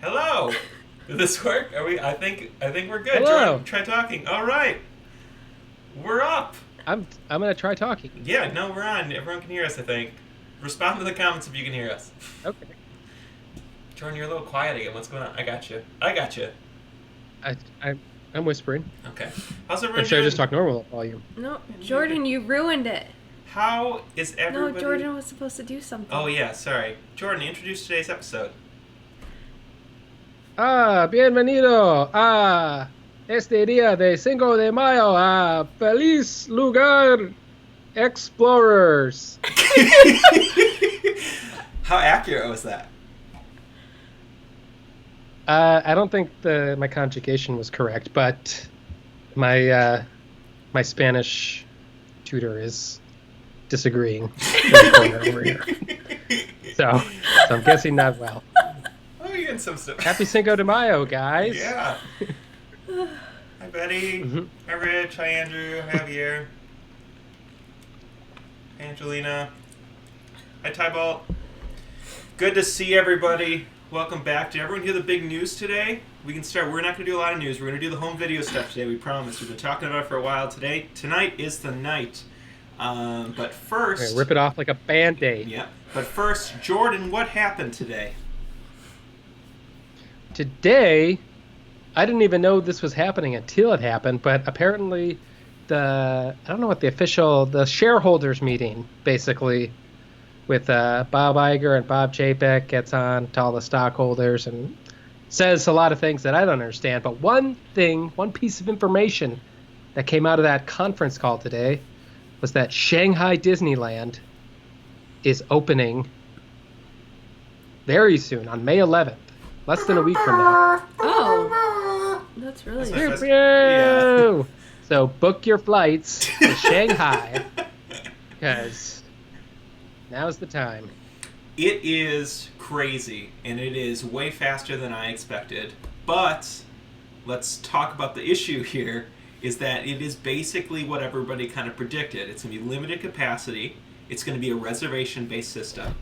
Hello. Did this work? Are we? I think we're good. Hello. Jordan, try talking. All right. We're up. I'm gonna try talking. Yeah. No, we're on. Everyone can hear us. I think. Respond to the comments if you can hear us. Okay. Jordan, you're a little quiet again. What's going on? I got you. I got you. I'm whispering. Okay. How's Or everyone should I doing? just talk normal volume? No, Jordan, you ruined it. How is everybody? No, Jordan was supposed to do something. Oh yeah, sorry. Jordan, introduce today's episode. Bienvenido a este día de 5 de mayo a Feliz Lugar Explorers. How accurate was that? I don't think my conjugation was correct, but my Spanish tutor is disagreeing in the corner over here. So I'm guessing not well. Oh, you're getting some stuff. Happy Cinco de Mayo, guys. Yeah. Hi, Betty. Mhm. Hi, Rich. Hi, Andrew. Hi, Javier. Hi, Angelina. Hi, Tybalt. Good to see everybody. Welcome back. Did everyone hear the big news today? We can start. We're not going to do a lot of news. We're going to do the home video stuff today, we promise. We've been talking about it for a while today. Tonight is the night. But first... Okay, rip it off like a Band-Aid. Yeah. But first, Jordan, what happened today? Today, I didn't even know this was happening until it happened, but apparently I don't know what the shareholders meeting, basically, with Bob Iger and Bob Chapek gets on to all the stockholders and says a lot of things that I don't understand. But one piece of information that came out of that conference call today was that Shanghai Disneyland is opening very soon, on May 11th, less than a week from now. Oh, that's really That's Pew, nice. pew! Yeah. So book your flights to Shanghai, because now's the time. It is crazy, and it is way faster than I expected. But let's talk about the issue here, is that it is basically what everybody kind of predicted. It's going to be limited capacity. It's going to be a reservation-based system.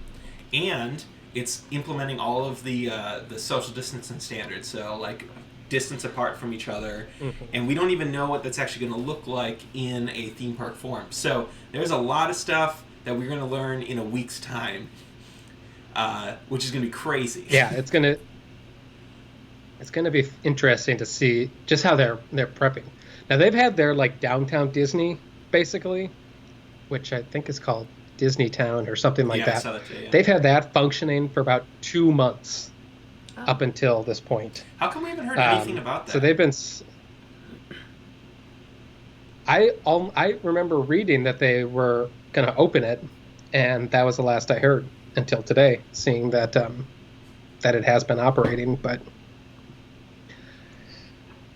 And it's implementing all of the social distancing standards. So, like, distance apart from each other. Mm-hmm. And we don't even know what that's actually going to look like in a theme park form. So there's a lot of stuff that we're going to learn in a week's time, which is going to be crazy. Yeah, it's gonna be interesting to see just how they're prepping. Now they've had their like downtown Disney basically, which I think is called Disneytown or something like Yeah, I that. saw that too, yeah. They've had that functioning for about 2 months up until this point. How come we haven't heard anything about that? So they've been. I remember reading that they were going to open it, and that was the last I heard until today, seeing that that it has been operating.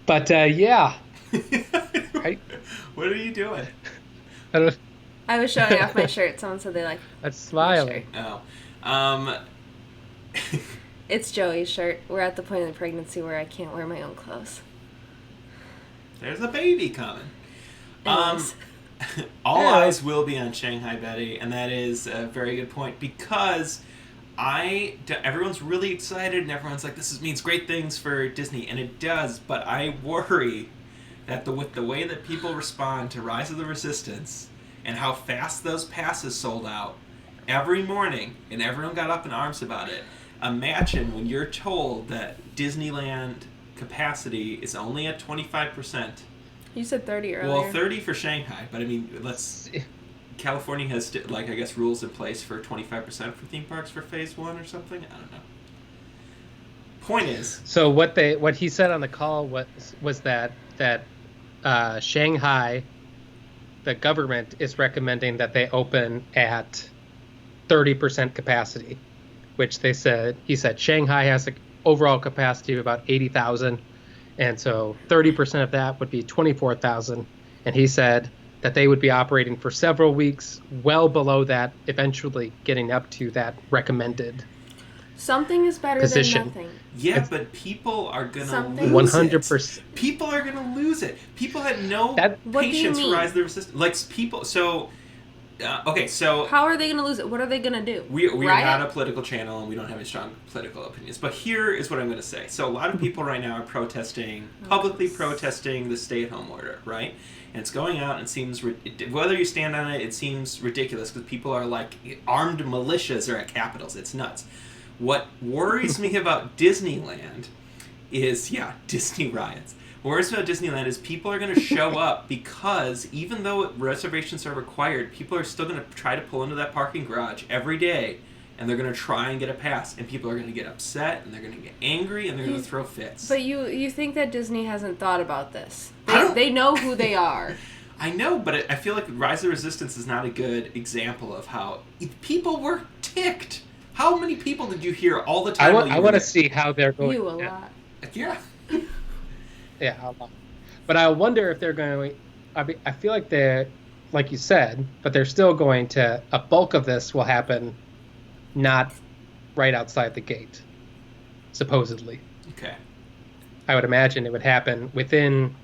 But yeah, right? What are you doing? I don't. I was showing off my shirt. Someone said they like. That's smiling. Oh. It's Joey's shirt. We're at the point in the pregnancy where I can't wear my own clothes. There's a baby coming. Anyways. All eyes will be on Shanghai, Betty, and that is a very good point, because everyone's really excited and everyone's like, this means great things for Disney, and it does, but I worry that with the way that people respond to Rise of the Resistance and how fast those passes sold out every morning, and everyone got up in arms about it. Imagine when you're told that Disneyland capacity is only at 25%. You said 30 earlier. Well, 30 for Shanghai, but I mean, California has, like, I guess, rules in place for 25% for theme parks for phase 1 or something? I don't know. Point is... So what he said on the call was that Shanghai, the government is recommending that they open at 30% capacity, which he said Shanghai has an overall capacity of about 80,000. And so 30% of that would be 24,000. And he said that they would be operating for several weeks, well below that, eventually getting up to that recommended Something is better position. than nothing. Yeah, but people are going to Something- lose 100%. it. People are going to lose it. People had no What do you patience for mean? Rise of the Resistance. Like, people... So, Okay, so How are they going to lose it? What are they going to do? we are Riot? not a political channel, and we don't have any strong political opinions. But here is what I'm going to say. So a lot of people right now are publicly protesting the stay-at-home order, right? And it's going out, and it seems, whether you stand on it, it seems ridiculous because people are like, armed militias are at capitals. It's nuts. What worries me about Disneyland is, Disney riots. What worries me about Disneyland is people are going to show up because even though reservations are required, people are still going to try to pull into that parking garage every day, and they're going to try and get a pass, and people are going to get upset, and they're going to get angry, and they're going to throw fits. But you think that Disney hasn't thought about this. They know who they are. I know, but I feel like Rise of the Resistance is not a good example of how people were ticked. How many people did you hear all the time? I want to see how they're going. You a lot. Yeah. Yeah, a lot. But I wonder if they're going. I feel like they're, like you said, but they're still going to. A bulk of this will happen, not right outside the gate, supposedly. Okay. I would imagine it would happen within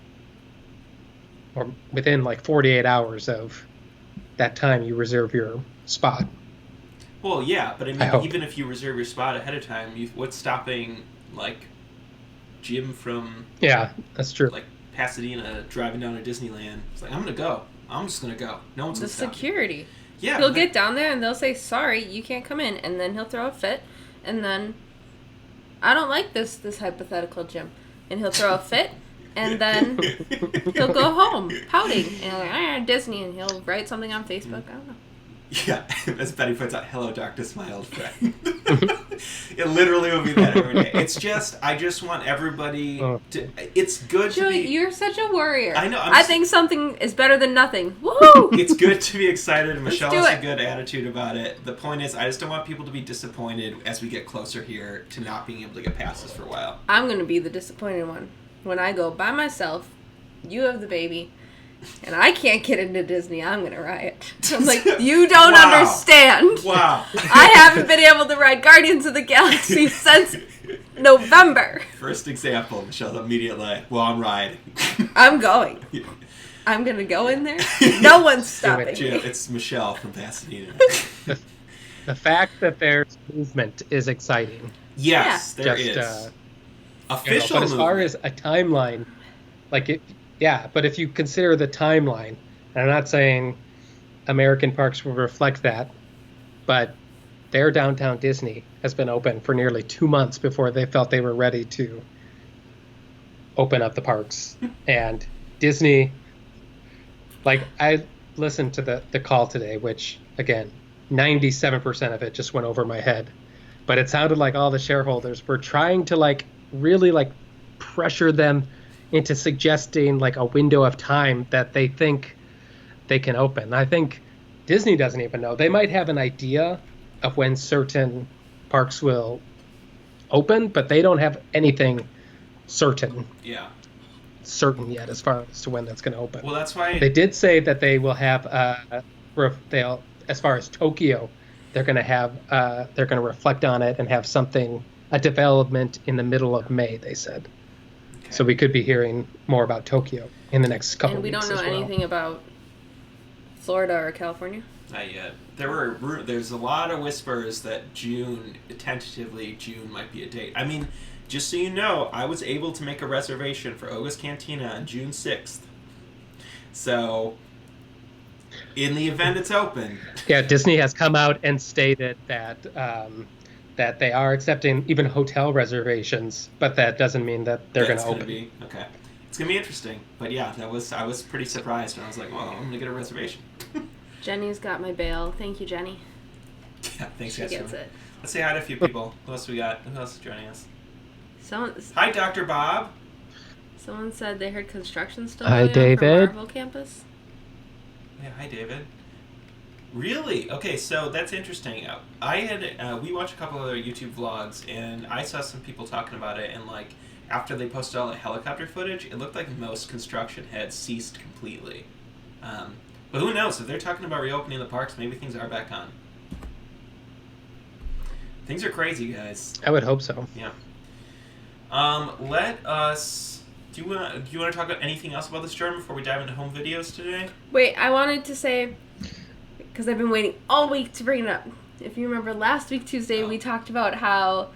like 48 hours of that time you reserve your spot. Well, yeah, but I mean, even if you reserve your spot ahead of time, what's stopping, like, Jim from... Yeah, that's true. Like, Pasadena driving down to Disneyland? It's like, I'm going to go. I'm just going to go. No one's going to stop me. The security. Yeah. He'll get down there and they'll say, sorry, you can't come in. And then he'll throw a fit. And then, I don't like this hypothetical, Jim. And he'll throw a fit. And then he'll go home pouting. And he'll like, Disney. And he'll write something on Facebook. I don't know. Yeah, as Betty puts out, hello, darkness, my old friend. It literally will be that every day. It's just, I just want everybody to, it's good to Joey, be... you're such a warrior. I know. I think something is better than nothing. Woo! It's good to be excited, and Michelle do has a it. good attitude about it. The point is, I just don't want people to be disappointed as we get closer here to not being able to get passes for a while. I'm going to be the disappointed one. When I go by myself, you have the baby, and I can't get into Disney, I'm going to riot. I'm like, you don't understand. Wow. I haven't been able to ride Guardians of the Galaxy since November. First example, Michelle's immediately like, well, I'm riding. I'm going. I'm going to go in there. No one's stopping me. It's Michelle from Pasadena. The fact that there's movement is exciting. Yes, Yeah. there is. Official but as far as a timeline, but if you consider the timeline, and I'm not saying American parks will reflect that, but their downtown Disney has been open for nearly 2 months before they felt they were ready to open up the parks. And Disney, like, I listened to the call today, which, again, 97% of it just went over my head. But it sounded like all the shareholders were trying to, really pressure them into suggesting a window of time that they think they can open. I think Disney doesn't even know. They might have an idea of when certain parks will open, but they don't have anything certain yet as far as to when that's going to open. Well, that's why they did say that they will have they'll, as far as Tokyo, they're going to reflect on it and have a development in the middle of May, they said. Okay. So we could be hearing more about Tokyo in the next couple of weeks. And we don't know anything about Florida or California? Not yet. There's a lot of whispers that tentatively June might be a date. I mean, just so you know, I was able to make a reservation for Oga's Cantina on June 6th. So, in the event it's open. Yeah, Disney has come out and stated that that they are accepting even hotel reservations, but that doesn't mean that they're going to open. Okay. It's going to be interesting. But yeah, I was pretty surprised, and I was like, well, I'm going to get a reservation. Jenny's got my bail. Thank you, Jenny. Yeah, thanks, guys. She gets it. Let's say hi to a few people. Who else we got? Who else is joining us? Hi, Dr. Bob. Someone said they heard construction still going on for Marvel Campus. Yeah, hi, David. Really? Okay, so that's interesting. We watched a couple other YouTube vlogs, and I saw some people talking about it, and after they posted all the helicopter footage, it looked like most construction had ceased completely. But who knows? If they're talking about reopening the parks, maybe things are back on. Things are crazy, guys. I would hope so. Yeah. Let us... Do you want to talk about anything else about this journey before we dive into home videos today? Wait, I wanted to say... because I've been waiting all week to bring it up. If you remember last week, Tuesday, we talked about how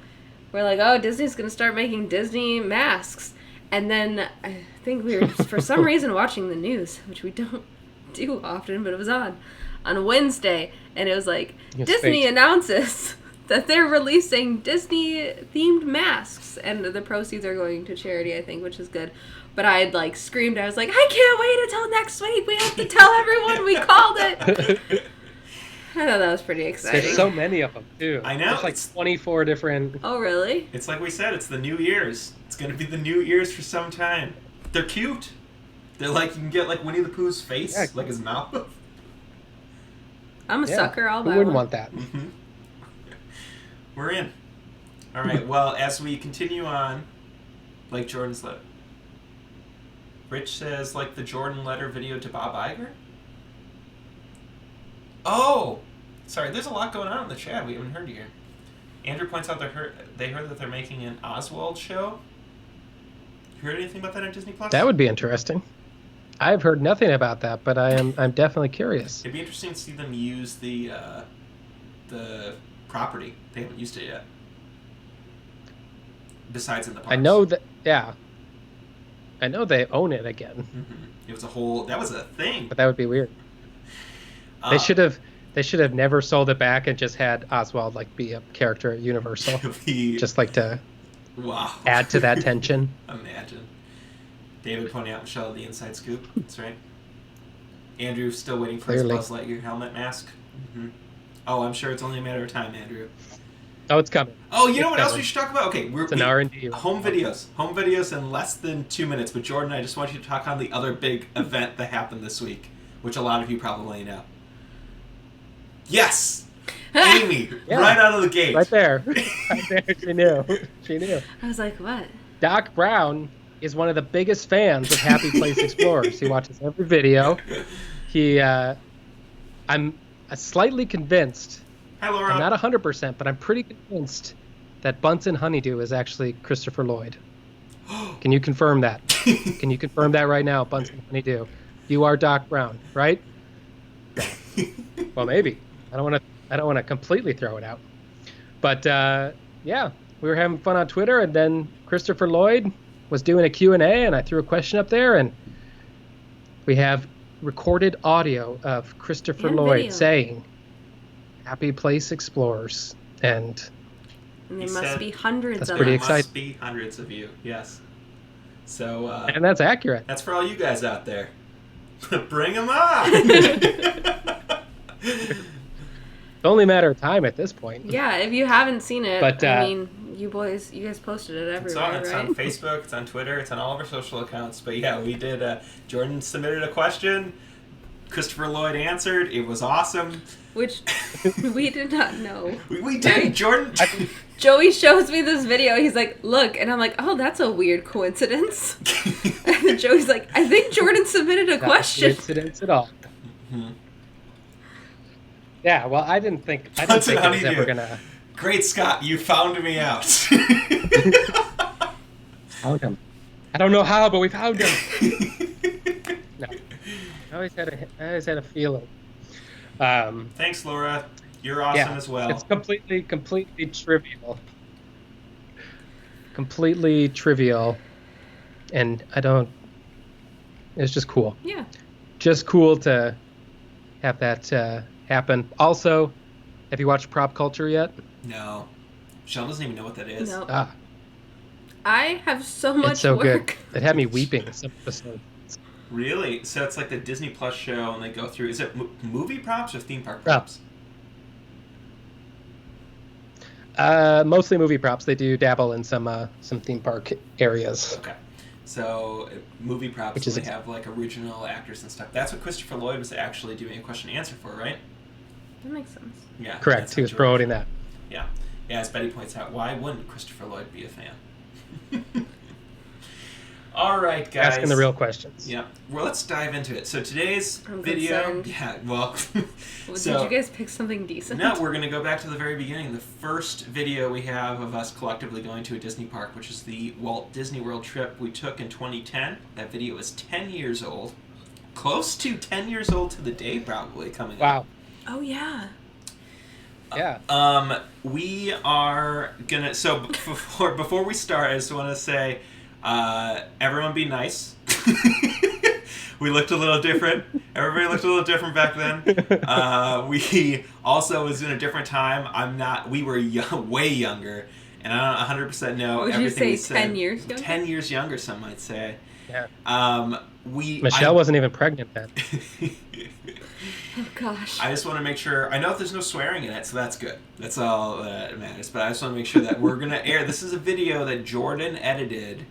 we're like, oh, Disney's going to start making Disney masks. And then I think we were, for some reason, watching the news, which we don't do often, but it was on Wednesday. And it was like, Disney announces that they're releasing Disney-themed masks. And the proceeds are going to charity, I think, which is good. But I had, like, screamed. I was like, I can't wait until next week. We have to tell everyone we called it. I thought that was pretty exciting. There's so many of them, too. I know. There's like 24 different... Oh, really? It's like we said, it's the New Year's. It's going to be the New Year's for some time. They're cute. They're like, you can get like Winnie the Pooh's face, like his mouth. I'm a sucker. I'll buy Who wouldn't one. want that? Mm-hmm. We're in. All right, well, as we continue on, like Jordan's letter. Rich says, like the Jordan letter video to Bob Iger? Oh! Sorry, there's a lot going on in the chat we haven't heard here. Andrew points out they heard that they're making an Oswald show. You heard anything about that on Disney Plus? That would be interesting. I've heard nothing about that, but I'm definitely curious. It'd be interesting to see them use the property. They haven't used it yet. Besides in the parks. I know that, I know they own it again. Mm-hmm. It was that was a thing. But that would be weird. They should have never sold it back and just had Oswald like be a character at Universal. Just like to add to that tension. Imagine. David pointing out Michelle the inside scoop. That's right. Andrew still waiting for his Buzz Lightyear helmet mask. Mm-hmm. Oh, I'm sure it's only a matter of time, Andrew. Oh, it's coming. Oh, you know what else we should talk about? Okay, it's an R&D. Home videos in less than 2 minutes. But Jordan, I just want you to talk on the other big event that happened this week, which a lot of you probably know. Yes! Amy, right out of the gate. Right there. Right there. She knew. I was like, what? Doc Brown is one of the biggest fans of Happy Place Explorers. He watches every video. I'm slightly convinced. Hi, Laura. I'm not 100%, but I'm pretty convinced that Bunsen Honeydew is actually Christopher Lloyd. Can you confirm that? Can you confirm that right now, Bunsen Honeydew? You are Doc Brown, right? Well, maybe. I don't want to completely throw it out. But we were having fun on Twitter, and then Christopher Lloyd was doing a Q&A, and I threw a question up there, and we have recorded audio of Christopher Lloyd saying, Happy Place Explorers. And there must be hundreds of them. Pretty exciting. There must be hundreds of you, yes. So, and that's accurate. That's for all you guys out there. Bring them on! It's only a matter of time at this point. Yeah, if you haven't seen it, but, I mean, you guys posted it everywhere, it's right? on Facebook, it's on Twitter, it's on all of our social accounts. But yeah, we did, Jordan submitted a question, Christopher Lloyd answered, it was awesome. Which we did not know. We did, right? Jordan. Joey shows me this video, he's like, look, and I'm like, oh, that's a weird coincidence. And then Joey's like, I think Jordan submitted a question. Not coincidence at all. Mm-hmm. Yeah, well, I didn't think it was ever gonna. Great Scott, you found me out. Found him. I don't know how, but we found him. No, I always had a feeling. Thanks, Laura. You're awesome as well. It's completely trivial. Completely trivial, and it's just cool. Yeah. Just cool to have that happen. Also, have you watched Prop Culture yet? No. Michelle doesn't even know what that is. No. I have so much it's so work. Good. It had me weeping some episodes. Really? So it's like the Disney Plus show, and they go through. Is it movie props or theme park props? Mostly movie props. They do dabble in some theme park areas. Okay. So movie props, they have like original actors and stuff. That's what Christopher Lloyd was actually doing a question and answer for, right? That makes sense. Yeah. Correct. He was promoting that. Yeah. Yeah, as Betty points out, why wouldn't Christopher Lloyd be a fan? All right, guys. Asking the real questions. Yeah. Well, let's dive into it. So today's video... Yeah, well... Did you guys pick something decent? No, we're going to go back to the very beginning. The first video we have of us collectively going to a Disney park, which is the Walt Disney World trip we took in 2010. That video is 10 years old. Close to 10 years old to the day, probably, coming up. Wow. Oh yeah. Yeah. We are gonna. So before we start, I just want to say, everyone be nice. We looked a little different. Everybody looked a little different back then. We also was in a different time. I'm not. We were way younger, and I don't 100% know Would everything you we say said. 10 years younger? 10 years younger, some might say. Yeah. Michelle wasn't even pregnant then. Oh gosh. I just want to make sure. I know there's no swearing in it, so that's good. That's all that matters. But I just want to make sure that we're gonna air. This is a video that Jordan edited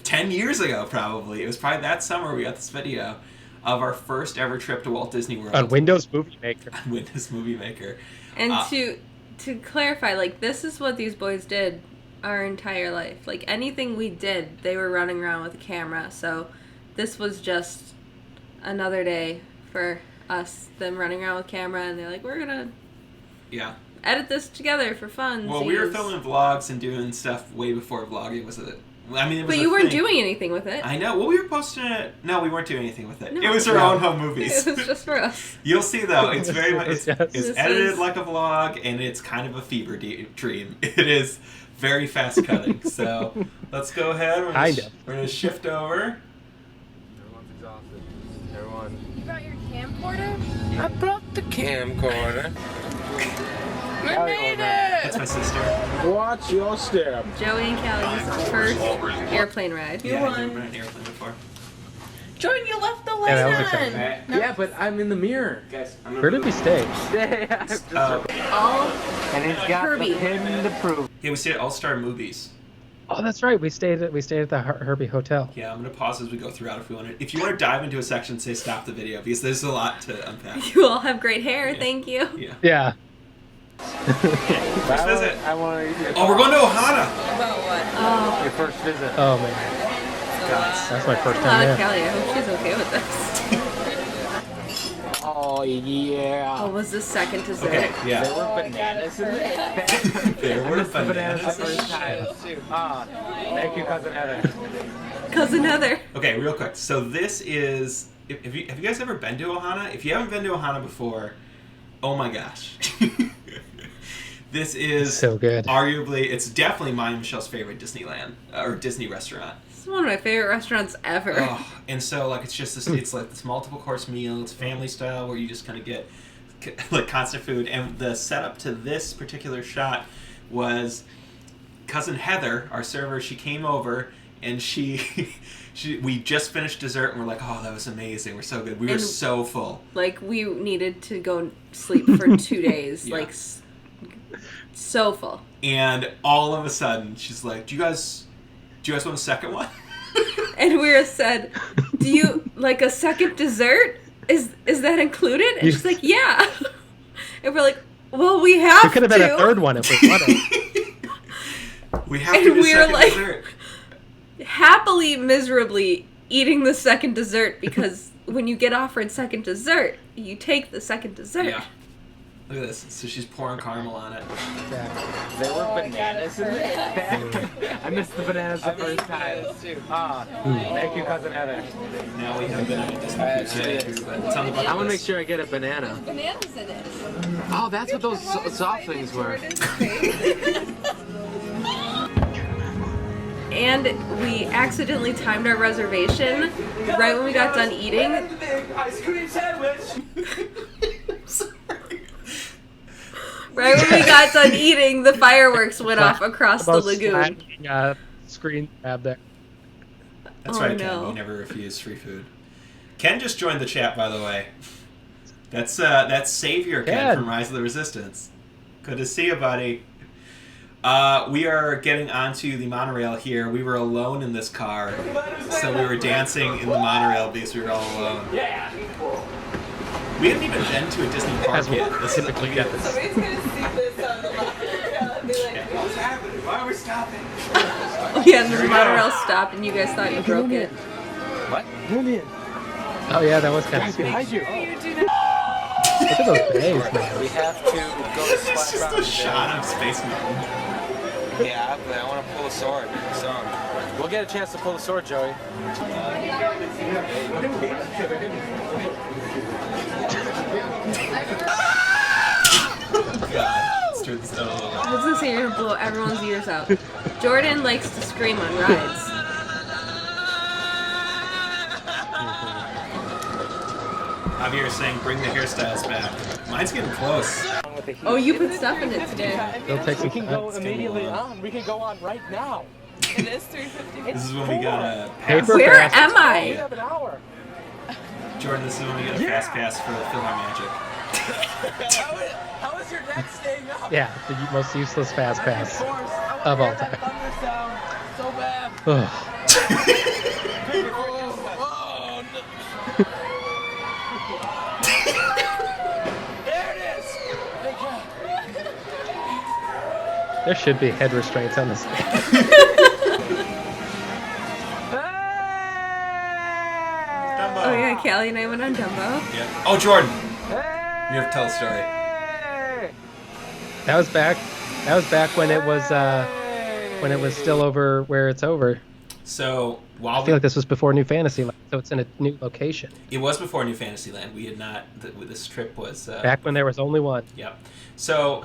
10 years ago, probably. It was probably that summer we got this video of our first ever trip to Walt Disney World. On Windows Movie Maker. On Windows Movie Maker. And to clarify, like, this is what these boys did our entire life. Like, anything we did, they were running around with a camera. So this was just another day for us, them running around with camera, and they're like, we're gonna edit this together for fun. Well, we were filming vlogs and doing stuff way before vlogging was a... I mean, it was but you weren't doing anything with it. I know. Well, we were posting it. No, we weren't doing anything with it. No. It was our own home movies. It was just for us. You'll see, though. It's very much... It's This edited is- like a vlog, and it's kind of a fever dream. It is very fast cutting. So let's go ahead. We're going to shift over. Everyone's exhausted. Everyone. You brought your camcorder? I brought the camcorder. We made it! That's my sister. Watch your step. Joey and Callie's first airplane ride. Yeah, I've never been on an airplane before. Jordan, you left the light Yeah, that was on! exciting. Yeah, but I'm in the mirror. Guys, I'm Where did we stay? All And he's got Herbie. the pin to prove. Yeah, we stayed at All-Star Movies. Oh, that's right. We stayed at the Herbie Hotel. Yeah, I'm going to pause as we go throughout if we want to. If you want to dive into a section, say stop the video, because there's a lot to unpack. You all have great hair, Yeah. thank you. Yeah. Yeah. First visit. I want to. Oh, we're going to Ohana! About what? Oh, Your first visit. Oh man, God. that's my first a lot time of there. Callie. I hope she's okay with this. Oh yeah. Oh, was the second dessert? Okay, There yeah. were bananas in it. There were Bananas the bananas. first time. Ah, thank you, cousin Heather. Cousin Heather. Okay, real quick. So this is... Have you guys ever been to Ohana? If you haven't been to Ohana before, oh my gosh. This is So good. arguably, it's definitely mine and Michelle's favorite Disneyland, or Disney restaurant. This is one of my favorite restaurants ever. Oh, and so like it's just this, it's like this multiple course meal. It's family style where you just kind of get like constant food. And the setup to this particular shot was cousin Heather, our server. She came over and we just finished dessert and we're like, oh, that was amazing. We're so good. We were And- so full. Like, we needed to go sleep for 2 days. Yeah. Like, so full. And all of a sudden, she's like, "Do you guys want a second one?" And we said, do you like a second dessert? Is that included? And she's like, yeah. And we're like, well, we have to. There could have been a third one if we wanted. We have And to do we're second like- dessert. Happily, miserably eating the second dessert because when you get offered second dessert, you take the second dessert. Yeah. Look at this. So she's pouring caramel on it. Yeah. There were bananas in it. I missed the bananas the first time. Ah, thank you, cousin Heather. Now we have banana Disney food. But it's on the bucket I want to make list. sure I get a banana. Bananas in it. Oh, that's what those soft things were. And we accidentally timed our reservation right when we got done eating. Ice cream sandwich. Right when we got done eating, the fireworks went off across the About lagoon. slacking, screen grab there. That's Oh, right, Ken. no. You never refuse free food. Ken just joined the chat, by the way. That's Savior Ken Ken. from Rise of the Resistance. Good to see you, buddy. We are getting onto the monorail here. We were alone in this car, so we were dancing in the monorail because we were all alone. Yeah. We haven't even been to a Disney park As we yet. This is typically get this. Somebody's gonna see this on the live and be like, What's happening? Why are we stopping? Oh yeah, and the monorail stopped, and you guys thought you broke it. What? Indian. Oh yeah, that was kind of sweet. Behind you. you do not. Look at those bays, man. We have to go to It's Splash just a Mountain. shot of Space Mountain. Yeah, but I want to pull a sword. So we'll get a chance to pull the sword, Joey. God, let's turn this down a little bit. I was gonna say you're gonna blow everyone's ears out. Jordan likes to scream on rides. Javier is saying bring the hairstyles back. Mine's getting close. Oh, you put stuff in it today. It'll take some We can go time. immediately on. We can go on right now. It is 3:50. This is when we got a Paper pass. Where fast. am We I? have an hour. Jordan, this is when we get a fast pass for Magic. How is your neck staying up? Yeah, the most useless fast pass of all time. Thunder sound so bad. Ugh. Oh, no. There it is. Thank God. There should be head restraints on this. Dumbo. Oh yeah, Callie and I went on Dumbo. Yeah. Oh, Jordan. You have to tell a story. That was back when it was still over where it's over. So I while feel like this was before New Fantasyland, so it's in a new location. it was before New Fantasyland, we had not. This trip was Back when there was only one. Yep. So,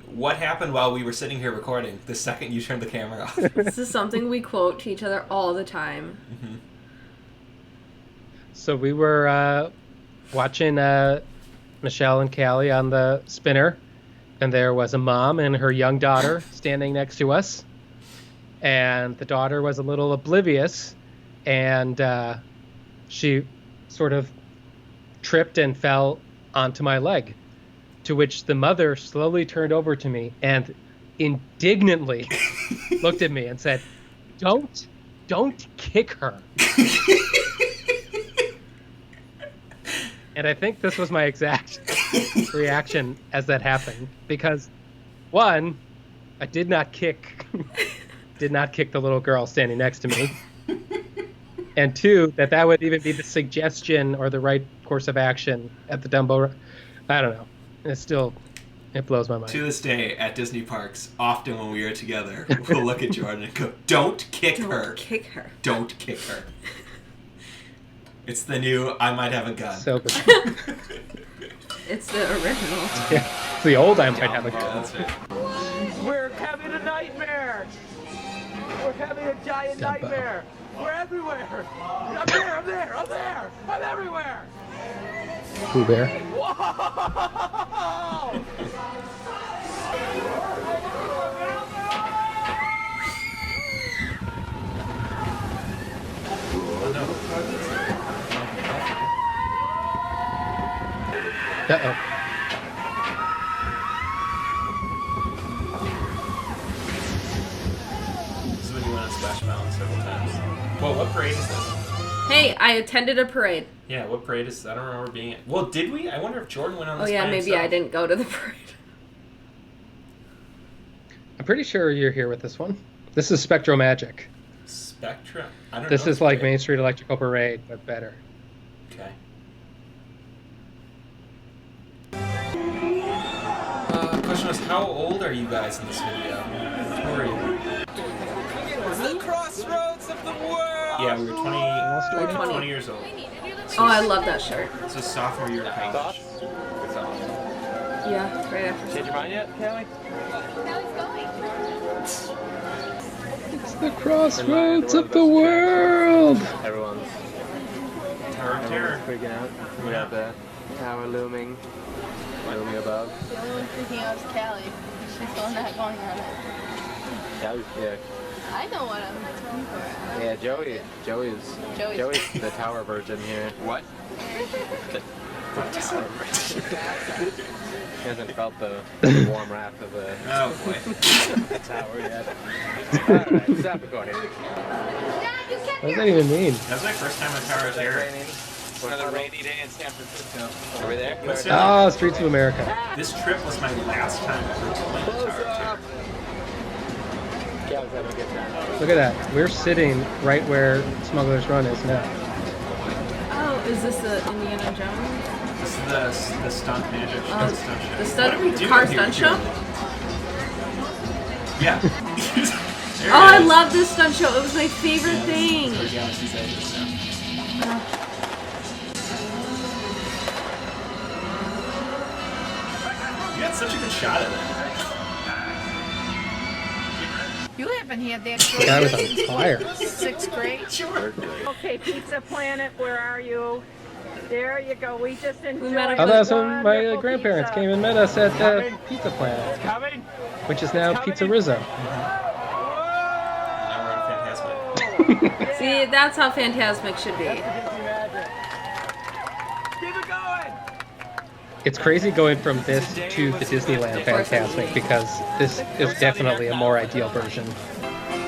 what happened while we were sitting here recording? The second you turned the camera off. This is something we quote to each other all the time. So we were watching Michelle and Callie on the spinner, and there was a mom and her young daughter standing next to us. And the daughter was a little oblivious, and she sort of tripped and fell onto my leg, to which the mother slowly turned over to me and indignantly looked at me and said, don't kick her. And I think this was my exact reaction as that happened, because one, I did not kick the little girl standing next to me, and two, that would even be the suggestion or the right course of action at the Dumbo. I don't know. It blows my mind. To this day, at Disney parks, often when we are together, we'll look at Jordan and go, "Don't kick her. Don't kick her. Don't kick her." It's the new "I might have a gun." So good. It's the original. Yeah, it's the old I might have a Yeah, gun. that's right. We're having a nightmare. We're having a giant Dumbo. nightmare. We're everywhere. I'm there. I'm there. I'm there. I'm everywhere. Pooh Bear. Whoa! Uh-oh. This is when you went on Splash Mountain several times. Well, what parade is this? Hey, I attended a parade. Yeah, what parade is this? I don't remember being at. Well, did we? I wonder if Jordan went on Oh this yeah, by maybe himself. I didn't go to the parade. I'm pretty sure you're here with this one. This is Spectro Magic. Spectra? I don't This know. is like Main Street Electrical Parade, but better. Okay. Question was, how old are you guys in this video? How old are you? It's the crossroads of the world. Yeah, we were 20, Almost 20. 20 years old. Oh, I love that shirt. This was sophomore year of college. Yeah, right after. Did you mind yet, Kelly? It's the crossroads of the world. Everyone's Tower of Terror. freaking out. We got the tower looming above. The only one freaking out is Callie. She's the one not going on it. Yeah. I know what I'm going for. Yeah, Joey's the tower virgin here. What? The tower virgin. He hasn't felt the warm wrath of the Oh, boy. tower yet. Alright, stop recording. What does that even mean? That was my first time on Tower of Terror. Another rainy day in San Francisco. Are we there? But Ah, Streets of America. this trip was my last time ever going to Tower of Terror. Yeah, I was having a good time. Look at that. We're sitting right where Smuggler's Run is now. Oh, is this the Indiana Jones? This is the stunt magic show. Oh, the stunt show. the stunt What are we doing car here, stunt show? Jordan? Yeah. There Oh, it I is. love this stunt show. It was my favorite Yeah, thing. this is where Galaxy's Edge is now. such a good shot of it. You haven't had that The guy was on fire. 6th grade. Sure. Okay, Pizza Planet, where are you? There you go. We just enjoyed. met Oh, up that's when my wonderful grandparents pizza. came and met us at Pizza Planet, Coming. which is now Pizza Rizzo. Now we're on Fantasmic. See, that's how Fantasmic should be. Keep it going. It's crazy going from this to the Disneyland Fantasmic because this is definitely a more ideal version,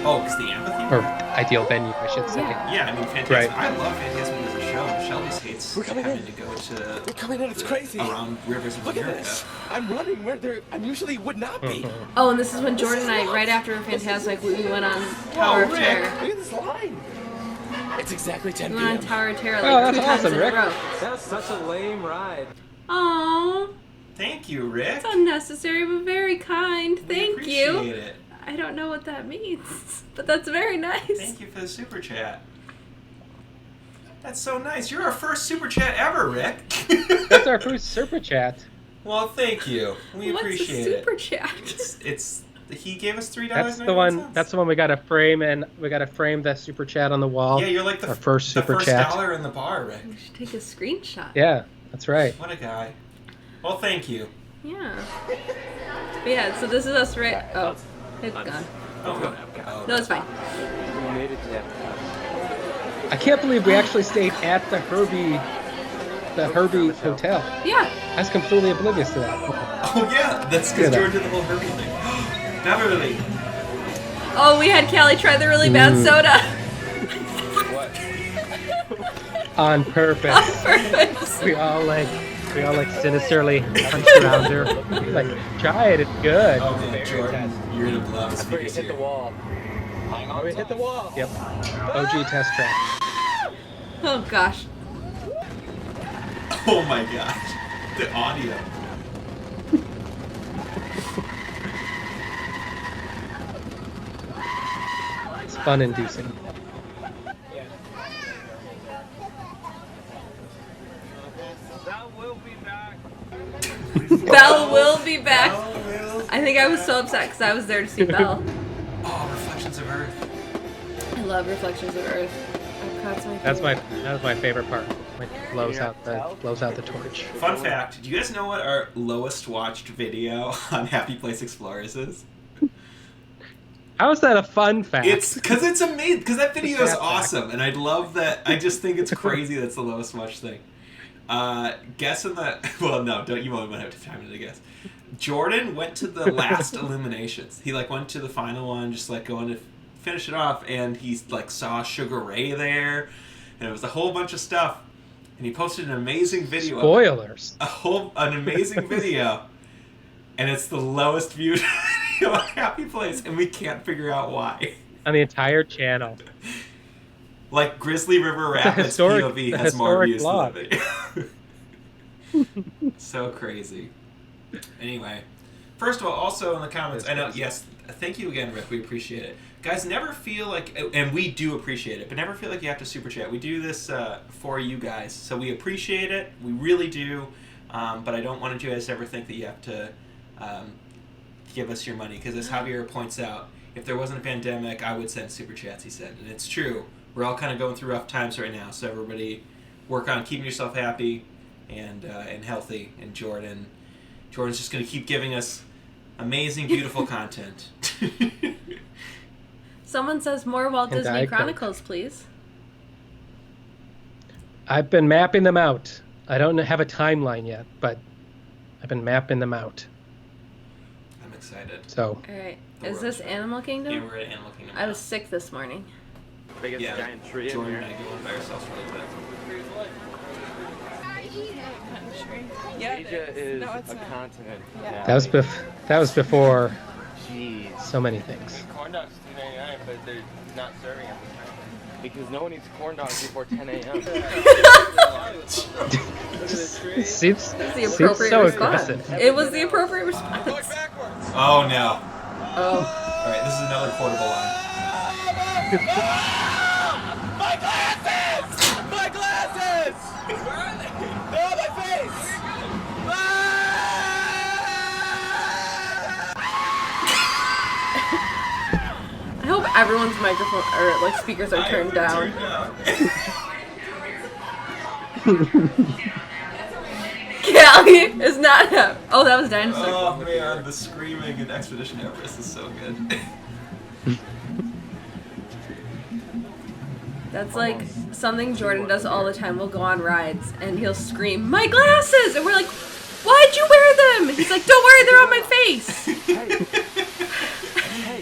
Oh, it's the amphitheater? or ideal venue, I should say. Yeah, I mean, Fantasmic. Right. I love Fantasmic as a show. Michelle just hates having to go We're to coming in, it's crazy. around rivers of Look at America. this. I'm running where I usually would not be. Oh, and this is when Jordan and I, right after Fantasmic, we went on Tower of Terror. Look at this line. It's exactly 10 We went on p.m. Tower of Terror Oh, like that's 2 times awesome, in a Rick. row. That was such a lame ride. Aww, Thank you, Rick. it's unnecessary but very kind. We Thank appreciate you. it. I don't know what that means, but that's very nice. Thank you for the super chat. That's so nice. You're our first super chat ever, Rick. That's our first super chat. Well, thank you. We What's appreciate a super it. chat? It's he gave us $3. That's the one. That's the one we got to frame, and we got to frame that super chat on the wall. Yeah, you're like the Our first the super first chat. dollar in the bar, Rick. We should take a screenshot. Yeah, that's right. What a guy. Well, thank you. Yeah. But yeah, so this is us right. Oh, it's gone. Oh, No, it's fine. We made it to that. I can't believe we actually stayed at the Herbie Hotel. Yeah. I was completely oblivious to that. Oh yeah, that's because Yeah. George did the whole Herbie thing. Beverly. Oh, we had Callie try the really bad soda. On purpose. On purpose. We all like sinisterly punched around her. Like, try it, it's good. Oh man, Jordan, you're gonna blow up Before you speakers hit the here. wall. Hang on. We hit the wall. Yep. OG test track. Oh gosh. Oh my gosh, the audio. It's fun inducing. That will be back. Belle will be back. Oh, Will. I think I was so upset because I was there to see Belle. Oh, Reflections of Earth. I love Reflections of Earth. Epcot's my That favorite. was my favorite part. When it blows out the torch. Fun fact: do you guys know what our lowest watched video on Happy Place Explorers is? How is that a fun fact? It's because it's amazing. Because that video is Sad fact. awesome, and I love that. I just think it's crazy. That's the lowest watched thing. Guess in the well, no, don't you won't have time to guess. Jordan went to the last eliminations. He like went to the final one, just like going to finish it off, and he like saw Sugar Ray there, and it was a whole bunch of stuff. And he posted an amazing video. Spoilers. An amazing video, and it's the lowest viewed video on Happy Place, and we can't figure out why. On the entire channel. Like Grizzly River Rapids historic- POV the has more historic views vlog. than the video. So crazy. Anyway, first of all, also in the comments, I know, yes, thank you again, Rick. We appreciate it. Guys, never feel like, and we do appreciate it, but never feel like you have to super chat. We do this for you guys, so we appreciate it. We really do, but I don't want you guys to ever think that you have to give us your money, because as Javier points out, if there wasn't a pandemic, I would send super chats, he said, and it's true. We're all kind of going through rough times right now, so everybody work on keeping yourself happy and healthy, and Jordan's just going to keep giving us amazing, beautiful content. Someone says more Walt And Disney Diet Coke. Chronicles, please. I've been mapping them out. I don't have a timeline yet, but I've been mapping them out. I'm excited. So, All right. The Is world this tour. Animal Kingdom? Yeah, we're at Animal Kingdom. I now. was sick this morning. Biggest Yeah, giant tree Jordan in and here. I go on by ourselves really quick. Asia is a continent. Yeah. that was before Jeez. so many things. Corn dogs $2.99, but they're not serving them. Because no one eats corn dogs before 10 a.m. It seems The appropriate so response. aggressive. It was the appropriate response. Oh, no. Oh. All right, this is another quotable line. My glasses! My glasses! Where are they? They're on my face! Ah! Everyone's microphone or like speakers are turned down. Callie is not up. Oh, that was Dinosaur. Oh man, the screaming in Expedition Everest is so good. That's like something Jordan does all the time. We'll go on rides and he'll scream, "My glasses!" And we're like, "Why'd you wear them?" He's like, "Don't worry, they're on my face."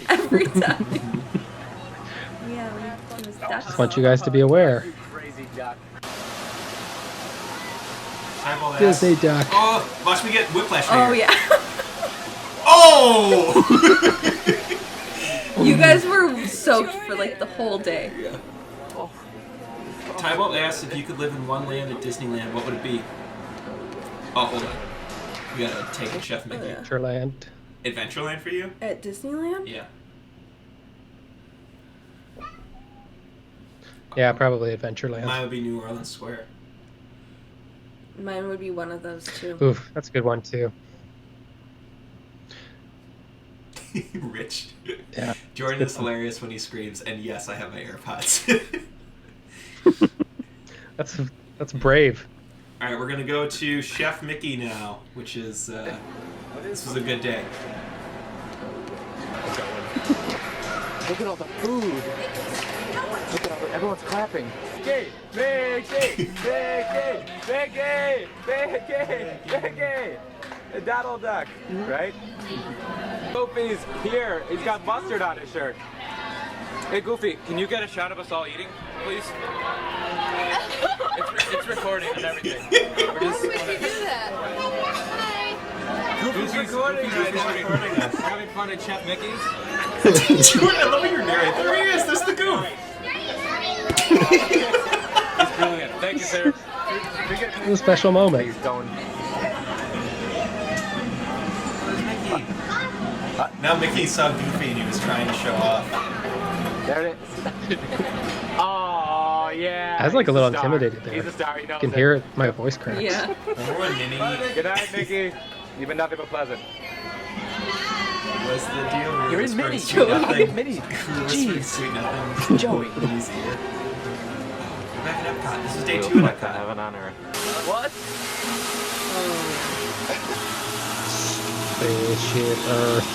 Every time. Yeah, Just want you guys to be aware. Disney duck. Oh, watch me get whiplash here. Oh yeah. Oh! You guys were soaked for like the whole day. Yeah. Tybalt asked if you could live in one land at Disneyland, what would it be? Oh, hold on. We gotta take a Chef Mickey. Adventureland. Adventureland for you? At Disneyland? Yeah. Yeah, probably Adventureland. Mine would be New Orleans Square. Mine would be one of those too. Oof, that's a good one too. Rich. Yeah. Jordan is hilarious when he screams, and yes, I have my AirPods. That's brave. All right, we're gonna go to Chef Mickey now, which is this was a good day. Look at all the food. Look at all the, everyone's clapping. Mickey, Mickey, Mickey, Mickey, Mickey, Mickey. A Donald Duck, right? Goofy's here. He's got mustard on his shirt. Hey, Goofy, can you get a shot of us all eating, please? It's recording and everything. We're just Why would you do that? Goofy's recording right now. Recording us. Having fun at Chef Mickey's. Jordan, I love when you're narrating. There he is. There's the goof. He's brilliant. Thank you, sir. It's a special moment. He's going. Where's Mickey? Now Mickey saw Goofy and he was trying to show off. There it is. Oh, yeah. I was like a little He's star. intimidated there. He's a star. He knows You can it. hear my voice cracks. Yeah. Poor Minnie. Good night, Mickey. You've been nothing but pleasant. What's the deal? We You're were in whispering Minnie. sweet I'm nothing. in Minnie. We were whispering Jeez. sweet nothing. Joey. In his ear. We're back at Epcot. This is day 2 at Epcot. Heaven on earth. What? Spaceship Earth.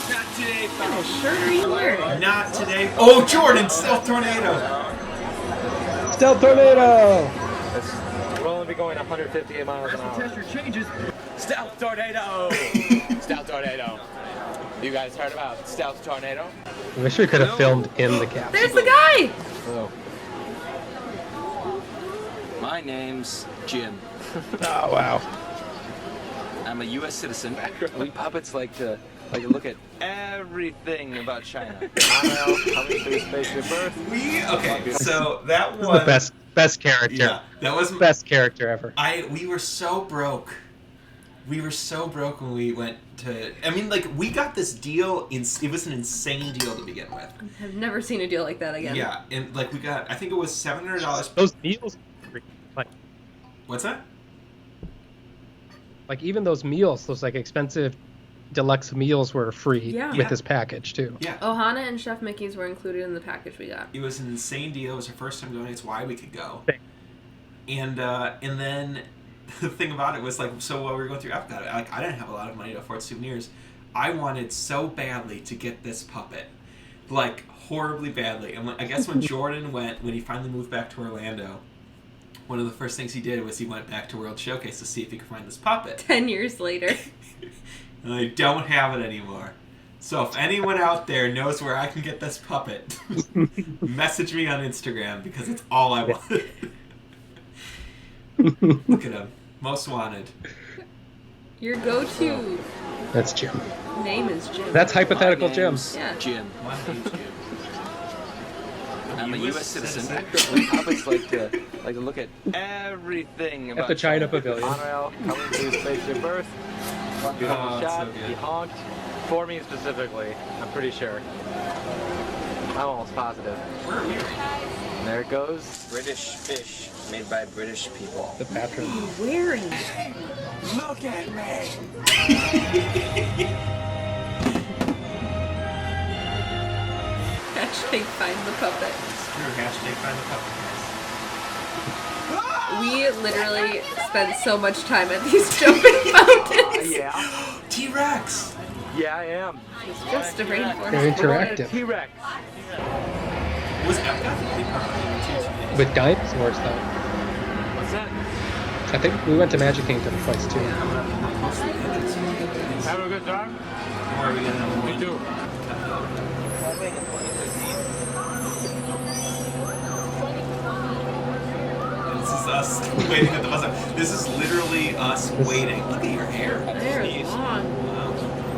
Not today, Oh, sure you were. Not today. Oh, Jordan! Stealth Tornado! Stealth Tornado! We'll only be going 158 miles an hour. Test your changes. Stealth Tornado! Stealth Tornado. You guys heard about Stealth Tornado? I wish we could have filmed in the capsule. There's the guy! Oh. My name's Jim. Oh, wow. I'm a U.S. citizen. We puppets like to look at everything about China. Coming through Spaceship Earth. Okay, so that This is was... the best character. Yeah, that was... Best character ever. We were so broke. We were so broke when we went to... I mean, like, we got this deal... It was an insane deal to begin with. I've never seen a deal like that again. Yeah, and, like, we got... I think it was $700... Those meals... Like, What's that? like even those meals, those like expensive deluxe meals were free Yeah. with this package too. Yeah. Ohana and Chef Mickey's were included in the package we got. It was an insane deal. It was our first time going. It's why we could go. Thanks. And then the thing about it was, like, so while we were going through Epcot, I didn't have a lot of money to afford souvenirs. I wanted so badly to get this puppet. Like, horribly badly. And I guess when Jordan when he finally moved back to Orlando, one of the first things he did was he went back to World Showcase to see if he could find this puppet. 10 years later. And I don't have it anymore. So if anyone out there knows where I can get this puppet, message me on Instagram because it's all I want. Look at him. Most wanted. Your go-to That's Jim. name is Jim. That's hypothetical Jim. Yeah. Jim. My name's Jim. I'm a U.S. citizen. We puppets like to look at everything about At the China Pavilion. Monorail coming through Spaceship Earth. Beautiful Oh, it's shot. so good. He honked. For me specifically, I'm pretty sure. I'm almost positive. There it goes. British fish made by British people. The patron. Wearing. Look at me! Hashtag find the puppet. Screw hashtag find the puppet, guys. We literally spend so much time at these jumping fountains. Yeah. T-Rex! Yeah, I am. It's just a rainforest. They're interactive. T-Rex. Was Epcot the theme park when we went to? With dinosaurs, though. What's that? I think we went to Magic Kingdom twice, too. Having a good time? Or are we gonna have Me too. This is us waiting at the bus stop. This is literally us waiting. Look at your hair. Hair is long. Wow.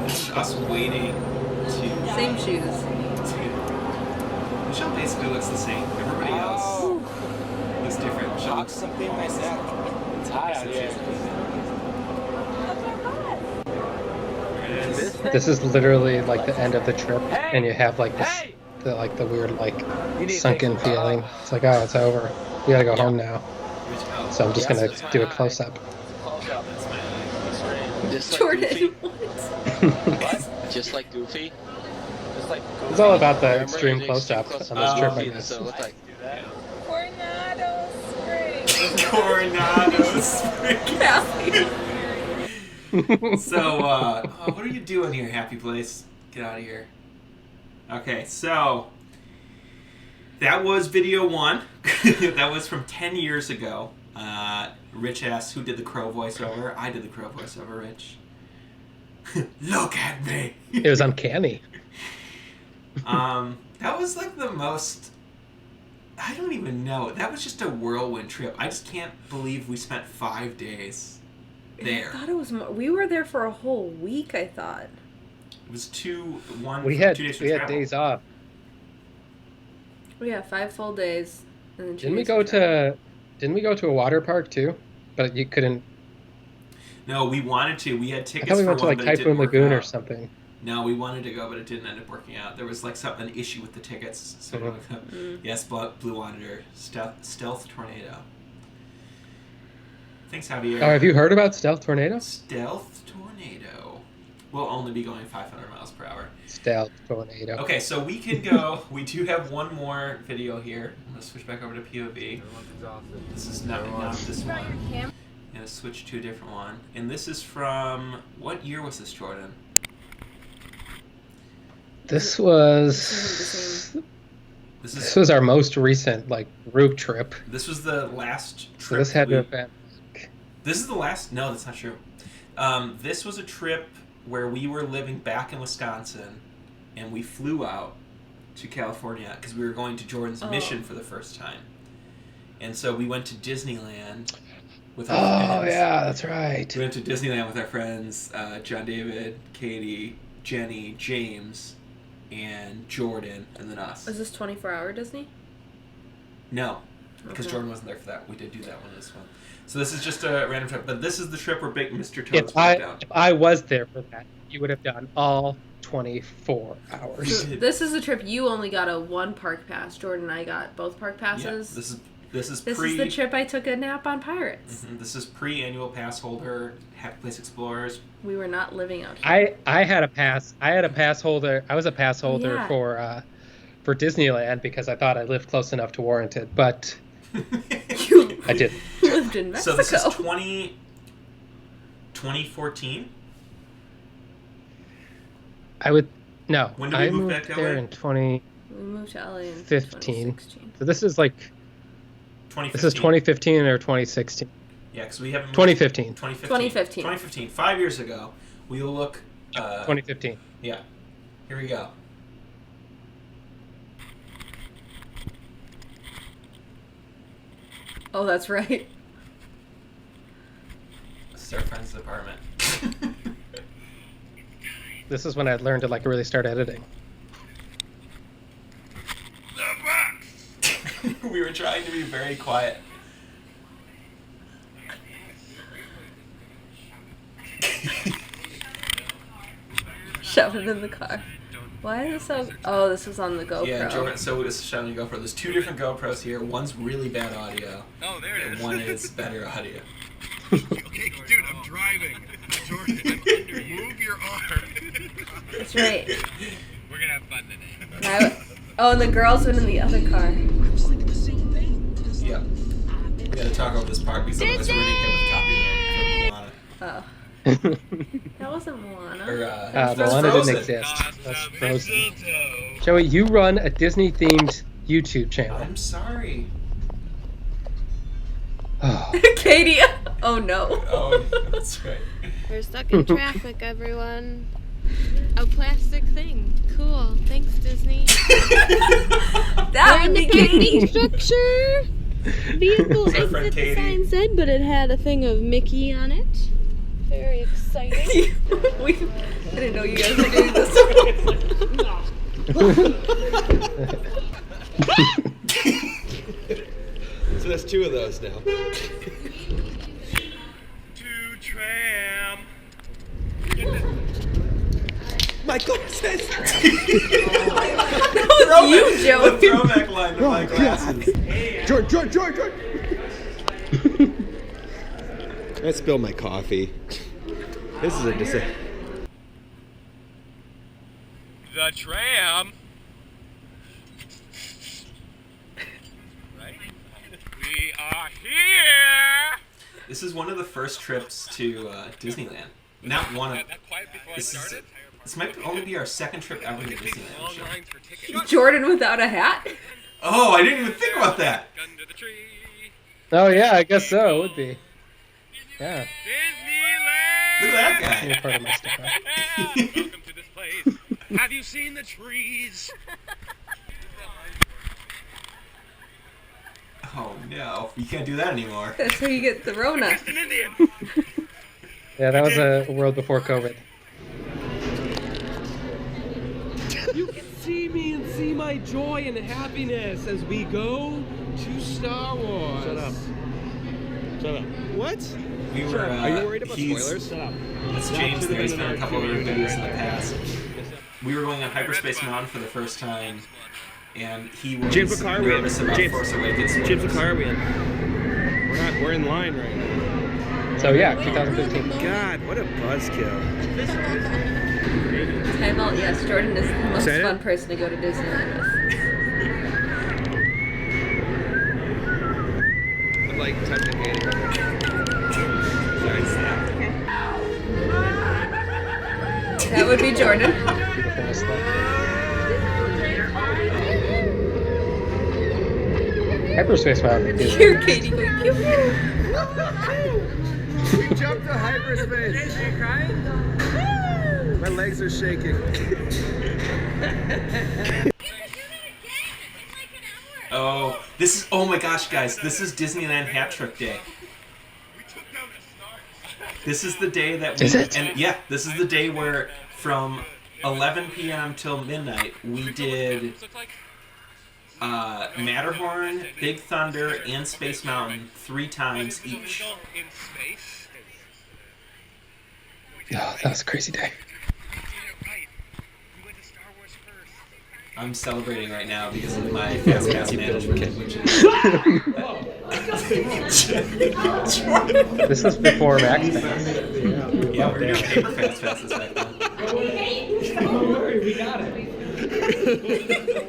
This is us waiting to... Same shoes. Michelle basically looks the same. Everybody else looks different. Michelle looks something myself. It's hot out here. There it is. This is literally like the end of the trip, and you have like this, the weird like sunken feeling. It's like, oh, it's over. We gotta go home now. So I'm just gonna do a close up. Just like Jordan, Goofy. what? Just like Goofy. Just like Goofy. It's all about the Remember extreme the close up extreme on this trip, I Goofy, guess. so it looked like Coronado Springs. Coronado Springs. Kathy. So, what are you doing here, Happy Place? Get out of here. Okay, so that was video 1. That was from 10 years ago. Rich asked who did the Crow voiceover. I did the Crow voiceover, Rich. Look at me. It was uncanny. That was like the most... I don't even know. That was just a whirlwind trip. I just can't believe we spent 5 days there. I thought it was we were there for a whole week, I thought. It was 2 days for travel. days off. We had 5 full days. And then 2 Didn't we days go for travel. Didn't we go to a water park too? But you couldn't. No, we wanted to. We had tickets I thought we for went to one, like but it didn't Typhoon work Lagoon or out. something. No, we wanted to go, but it didn't end up working out. There was like an issue with the tickets. So yes, Blue Wanderer, Stealth Tornado. Thanks, Javier. Oh, have you heard about Stealth Tornado? Stealth Tornado will only be going 500 miles per hour. Stealth Tornado. Okay, so we can go. We do have one more video here. I'm gonna switch back over to POV. This is not this one. I'm gonna switch to a different one, and this is from what year was this, Jordan? This was our most recent like group trip. This was the last trip. So this had to have been. This is the last. No, that's not true. This was a trip where we were living back in Wisconsin, and we flew out to California because we were going to Jordan's mission for the first time, and so we went to Disneyland with our friends. Oh yeah, that's right. We went to Disneyland with our friends, John David, Katie, Jenny, James, and Jordan, and then us. Was this 24-hour Disney? No, because Jordan wasn't there for that. We did do that one this one. So this is just a random trip, but this is the trip where Big Mr. Toad's If broke down. I was there for that, you would have done all 24 hours. So this is the trip you only got a 1 park pass. Jordan and I got both park passes. Yeah, this is This is the trip I took a nap on Pirates. Mm-hmm. This is pre-annual pass holder, Happy Place Explorers. We were not living out here. I had a pass. I had a pass holder. I was a pass holder for Disneyland because I thought I lived close enough to warrant it, but I didn't. Lived in Mexico. So this is 2014? I would no. When did we I move moved back to there LA? in 2015. We moved to LA in 2016. So this is like 2015. this is 2015 or 2016. Yeah, because we haven't moved. 2015. 2015. 2015. 5 years ago. We will look. 2015. Yeah. Here we go. Oh, that's right. This is our friend's apartment. This is when I learned to like really start editing. We were trying to be very quiet. Shouted in the car. Why is this so... Oh, this was on the GoPro. Yeah, Jordan, so it was showing GoPro. There's 2 different GoPros here. One's really bad audio. Oh, there it And is. one is better audio. Okay, dude, I'm driving. Jordan, move your arm. That's right. We're gonna have fun today. Oh, and the girls went in the other car. Yep. We gotta talk about this part because otherwise we're gonna hit with copyright for Moana. That wasn't Moana. Or, Moana Frozen. didn't exist. That's Frozen. Joey, you run a Disney-themed YouTube channel. I'm sorry. Oh. Katie. Oh no. Oh, that's right. We're stuck in traffic, everyone. A plastic thing. Cool. Thanks, Disney. That We're in would the be Katie. parking structure. Vehicle Our friend exit, the Katie. sign said, but it had a thing of Mickey on it. Very exciting. I didn't know you guys were doing this. So that's 2 of those now. To tram. Michael says. You, Joe. The throwback line to my glasses. George. I spilled my coffee. This is a decision. The tram. Right? We are here. This is one of the first trips to Disneyland. Not one of. Not quite before I This is. started. This might only be our second trip ever to Disneyland. Long Sure. lines for tickets. Jordan without a hat? Oh, I didn't even think about that. Under the tree. Oh yeah, I guess so. It would be. Yeah. Disneyland. Look at that You're guy. part of my stuff. Welcome to this place. Have you seen the trees? Oh no, you can't do that anymore. That's how you get the Rona. An Indian. Yeah, that was a world before COVID. You can see me and see my joy and happiness as we go to Star Wars. Shut up. What? We were. Are you worried about he's- spoilers? Shut up. That's James there. He's done a couple of reviews in the past. We were going on Hyperspace Mountain for the first time, and he was James, what car are we in? nervous about James. Force Awakens. James, what car are we in? We're in line right now. So yeah, 2015. God, what a buzzkill. Time out, yes, Jordan is the most Excited? fun person to go to Disneyland with. I'm like touching Katie. That would be Jordan. Hyperspace Mountain. Here, Katie going pew pew. We jumped to hyperspace. Is she crying? My legs are shaking. Oh, this is. Oh my gosh, guys! This is Disneyland Hat Trick Day. This is the day that we. Is it? And yeah, this is the day where from 11 p.m. till midnight we did Matterhorn, Big Thunder, and Space Mountain 3 times each. In space. Oh, that was a crazy day. Right. We went to Star Wars first. I'm celebrating right now because of my fast pass management, which is. This is before Max Pass. Yeah, we were doing paper fast passes back then. Don't worry, we got it.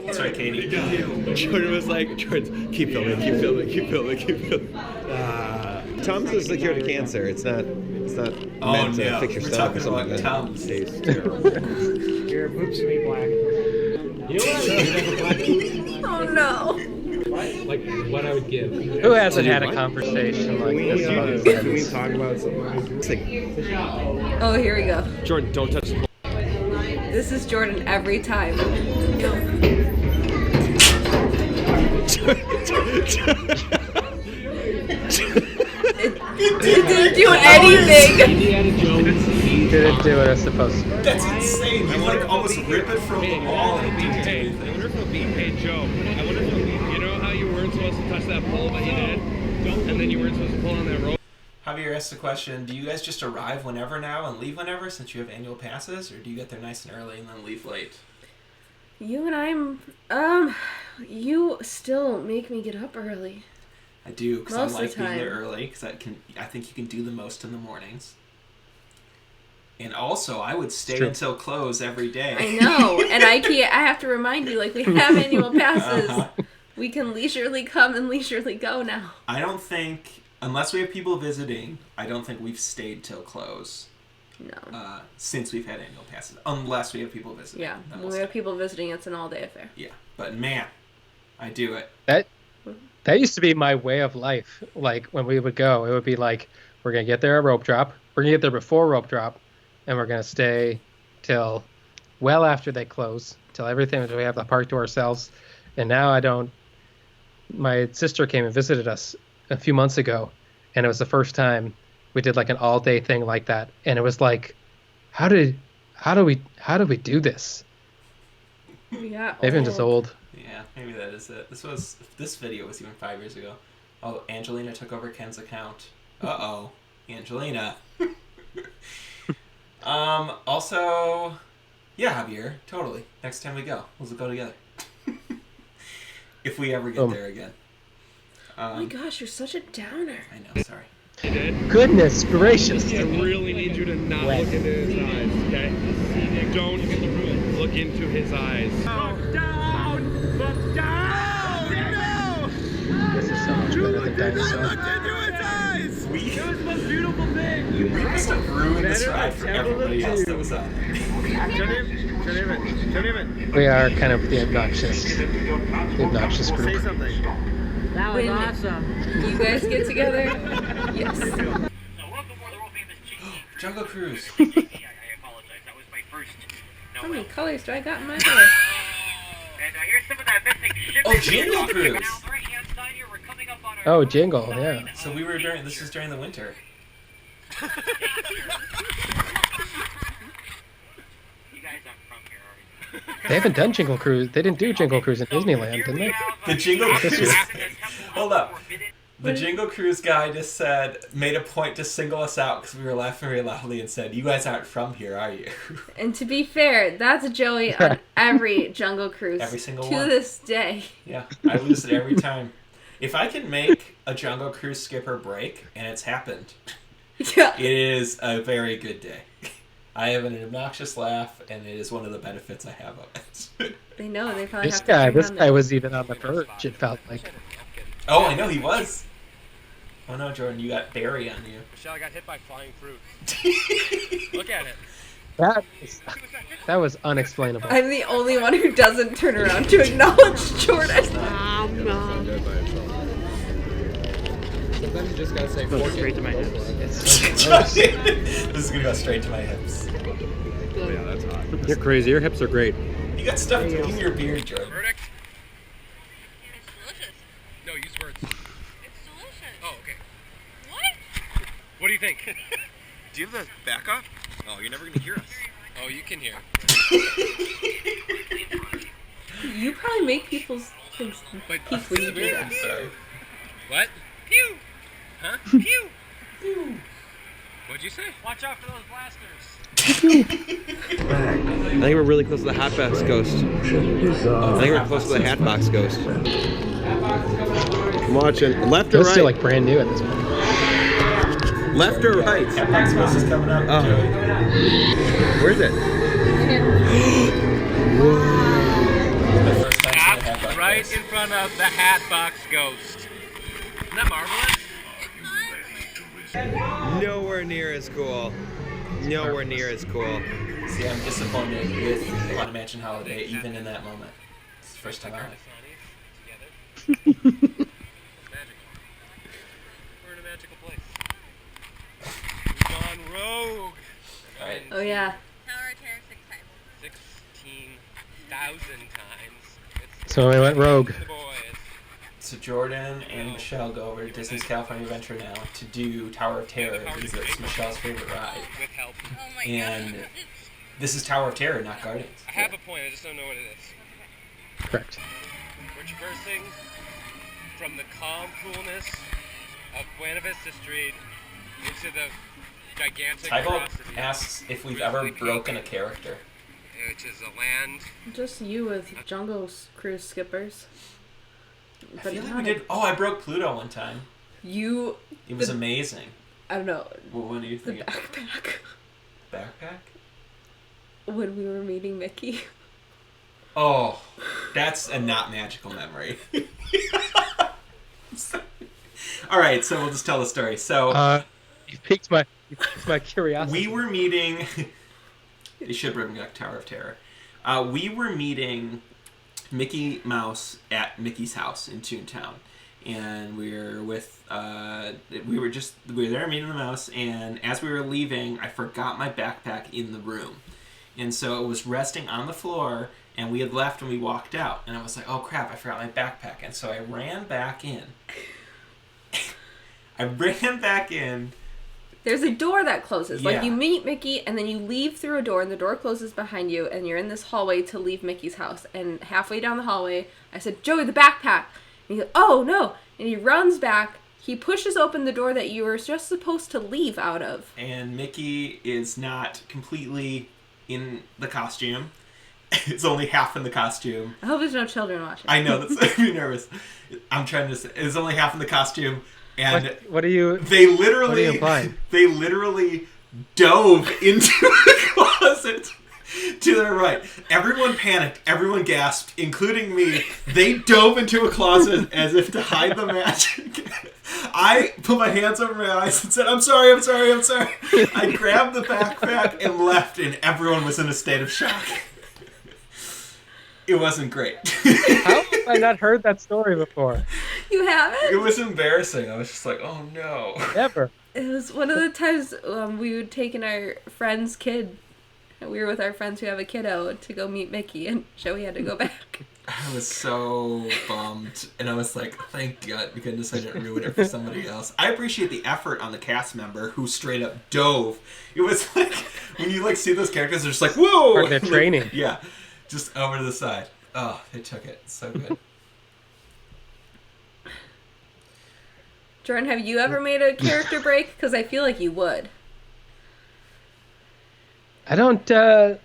That's right, Katie. Jordan was like, Jordan, keep filming. Tums is the cure to cancer. It's not meant to fix your We're stomach or talking about something. Tums. Tastes terrible. Your boobs should be black. You know what? You'd have a black boob. Oh no. Like what I would give. Who hasn't had a conversation like this about his Can we friends? talk about something? It's like, Oh, here we go. Jordan, don't touch the This is Jordan every time. It didn't do anything. Indiana Jones. Didn't do what it was supposed to. That's insane. You like almost rip it from the wall and it didn't do I anything. wonder if it'll be, hey Joe, I wonder if it'll be, you know how you weren't supposed to touch that pole, but you did? And then you weren't supposed to pull on that rope? Javier asked the question, do you guys just arrive whenever now and leave whenever since you have annual passes, or do you get there nice and early and then leave late? You and you still make me get up early. I do, because I Most of like the being there time. early, because I think you can do the most in the mornings. And also, I would stay true. until close every day. I know. And I have to remind you, like, we have annual passes. Uh-huh. We can leisurely come and leisurely go now. I don't think, unless we have people visiting, I don't think we've stayed till close. No. Since we've had annual passes. Unless we have people visiting. Yeah. Then When we'll we have stay. people visiting, it's an all-day affair. Yeah. But man, I do it. That used to be my way of life. Like, when we would go, it would be like, we're going to get there at rope drop. We're going to get there before rope drop. And we're going to stay till well after they close. Till everything, we have the park to ourselves. And now I don't. My sister came and visited us a few months ago. And it was the first time we did like an all-day thing like that. And it was like, how do we do this? Yeah. Maybe I'm just old. Yeah, maybe that is it. This video was even 5 years ago. Oh, Angelina took over Ken's account. Uh-oh. Angelina. Also, yeah, Javier, totally. Next time we go, we'll go together. If we ever get there again. Oh my gosh, you're such a downer. I know, sorry. You did? Goodness gracious. I really need you to not look into his eyes, okay? Don't look into his eyes. Look down! Look down! No! This is so much better than dinosaur. into his eyes! It was the most beautiful thing! You must have ruined this ride for everybody else that was on it. We are kind of the obnoxious Say group. something. That was awesome. You guys get together? Yes. Jungle Cruise. How many colors do I got in my hair? Oh, Jingle Cruise. Oh, Jingle, yeah. So this is during the winter. They haven't done Jingle Cruise. They didn't do Jingle Cruise in Disneyland, didn't they? The Jingle This Cruise. year. Hold up. The Jingle Cruise guy just made a point to single us out because we were laughing very loudly and said, "You guys aren't from here, are you?" And to be fair, that's Joey on every Jungle Cruise. Every single to one. this day. Yeah, I lose it every time. If I can make a Jungle Cruise skipper break, and it's happened, Yeah. it is a very good day. I have an obnoxious laugh, and it is one of the benefits I have of it. They know. They probably This have to turn guy on the- was even on the verge, it felt like. Oh, I know he was. Oh no, Jordan, you got Barry on you. Michelle got hit by flying fruit. Look at it. That was unexplainable. I'm the only one who doesn't turn around to acknowledge Jordan. Sometimes you just gotta say, Go straight to my hips. It's so gross. This is gonna go straight to my hips. Oh, yeah, that's hot. You're crazy. Your hips are great. You got stuff in your beard, Jordan. Verdict? It's delicious. No, use words. It's delicious. Oh, okay. What? What do you think? Do you have the backup? Oh, you're never gonna hear us. Oh, you can hear. You probably make people's things peak when you do that. I'm sorry. What? Pew! Huh? Pew! Pew! What'd you say? Watch out for those blasters. I think we're really close to the Hatbox Ghost. I think we're close to the Hatbox Ghost. I'm watching. Left or It's right? still like brand new at this point. Left or right? Hatbox Ghost is coming up. Joey. Where's it? The first time seeing a Stop Hatbox right Ghost. in front of the Hatbox Ghost. Isn't that marvelous? Nowhere near as cool. Nowhere near as cool. See, I'm disappointed with Haunted Mansion Holiday, even in that moment. It's the first time I Together. It's magical. We're in a magical place. We've gone rogue. Alright. Oh yeah. Tower of Terror 6 times. 16,000 times. So we went rogue. The boys. So Jordan and Michelle go over to Disney's California Adventure now to do Tower of Terror because it's Michelle's favorite ride. With help. Oh my And god. this is Tower of Terror, not Guardians. I have a point, I just don't know what it is. Correct. We're traversing from the calm coolness of Buena Vista Street into the gigantic Tybo ferocity asks if we've ever broken a character. which is a land. Just you with Jungle Cruise skippers. I But feel like we not did. Oh, I broke Pluto one time. you. It was amazing. I don't know. What do you The think? backpack. backpack? When we were meeting Mickey. Oh, that's a not magical memory. All right, so we'll just tell the story. So you piqued my curiosity. We were meeting. They should bring back Tower of Terror. We were meeting Mickey Mouse at Mickey's house in Toontown, and we were we were there meeting the mouse, and as we were leaving, I forgot my backpack in the room, and so it was resting on the floor, and we had left and we walked out, and I was like, oh crap, I forgot my backpack, and so I ran back in. There's a door that closes. Yeah. Like, you meet Mickey, and then you leave through a door, and the door closes behind you, and you're in this hallway to leave Mickey's house. And halfway down the hallway, I said, Joey, the backpack. And he goes, oh, no. And he runs back. He pushes open the door that you were just supposed to leave out of. And Mickey is not completely in the costume. It's only half in the costume. I hope there's no children watching. I know, that's making me nervous. I'm trying to say, it's only half in the costume. And what are you? They literally dove into the closet to their right. Everyone panicked. Everyone gasped, including me. They dove into a closet as if to hide the magic. I put my hands over my eyes and said, I'm sorry. I grabbed the backpack and left, and everyone was in a state of shock. It wasn't great. How have I not heard that story before? You haven't? It was embarrassing. I was just like, oh no. Never. It was one of the times we would take in our friend's kid. We were with our friends who have a kiddo to go meet Mickey, and Joey had to go back. I was so bummed, and I was like, thank goodness I didn't ruin it for somebody else. I appreciate the effort on the cast member who straight up dove. It was like, when you like see those characters, they're just like, whoa! Part of their training. Yeah. Just over to the side. Oh, they took it. So good. Jordan, have you ever made a character break? Because I feel like you would. I don't think so.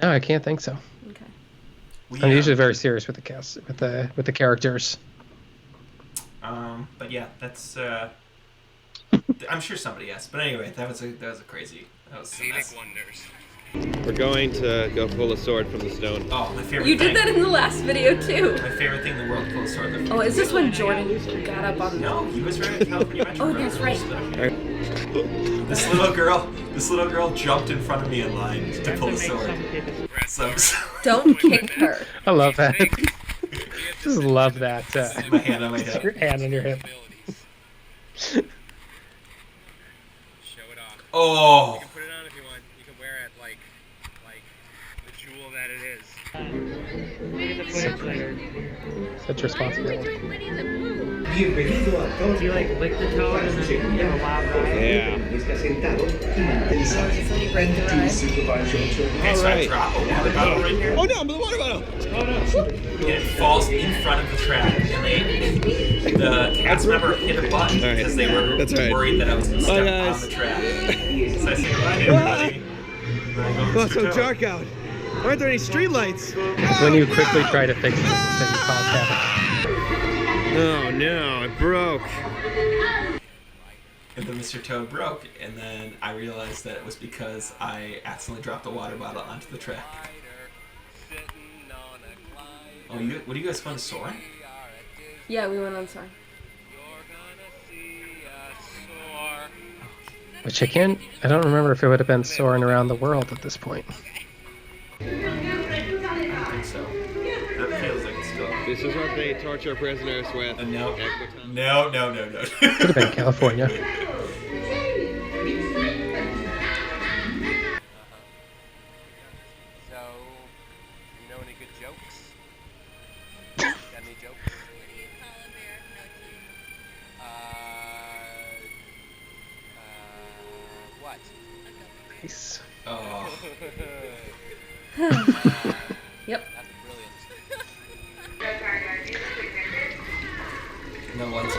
No, I can't think so. Okay. I'm usually very serious with the cast, with the characters. But yeah, that's. I'm sure somebody asked, but anyway, that was a crazy. That was Scenic wonders. We're going to go pull a sword from the stone. Oh, my favorite You thing. did that in the last video, too. My favorite thing in the world, pull a sword. Oh, is this when Jordan got up on the... No, he was right at California Metro. Oh, that's right. This little girl jumped in front of me in line to pull a sword. So, don't kick her. I love that. Just love that. My hand on my hip. Your hand on your hip. Show it off. Oh. You can put it on if you want. You can wear it like the jewel that it is. Such responsibility. Do you like lick the toad and then give a loud ride? Yeah. Okay, so I drop a water bottle right here. Oh no, the water bottle! And it falls in front of the track, and the cast member hit a button because they were worried that I was going to step on the track. So I say goodbye to everybody. Oh, it's so dark out. Aren't there any streetlights? When you quickly try to fix it, then you cause havoc. Oh no, it broke. And then Mr. Toad broke, and then I realized that it was because I accidentally dropped the water bottle onto the track. Oh, what do you guys fun soaring? Yeah, we went on soaring. Which I don't remember if it would have been soaring around the world at this point. I don't think so. That feels like it's still. This is what they torture prisoners with. No. Could have been California. So, you know any good jokes? Got any jokes? What do you call a bear with no teeth? What? Nice. Oh. Yep. That's brilliant. No one's.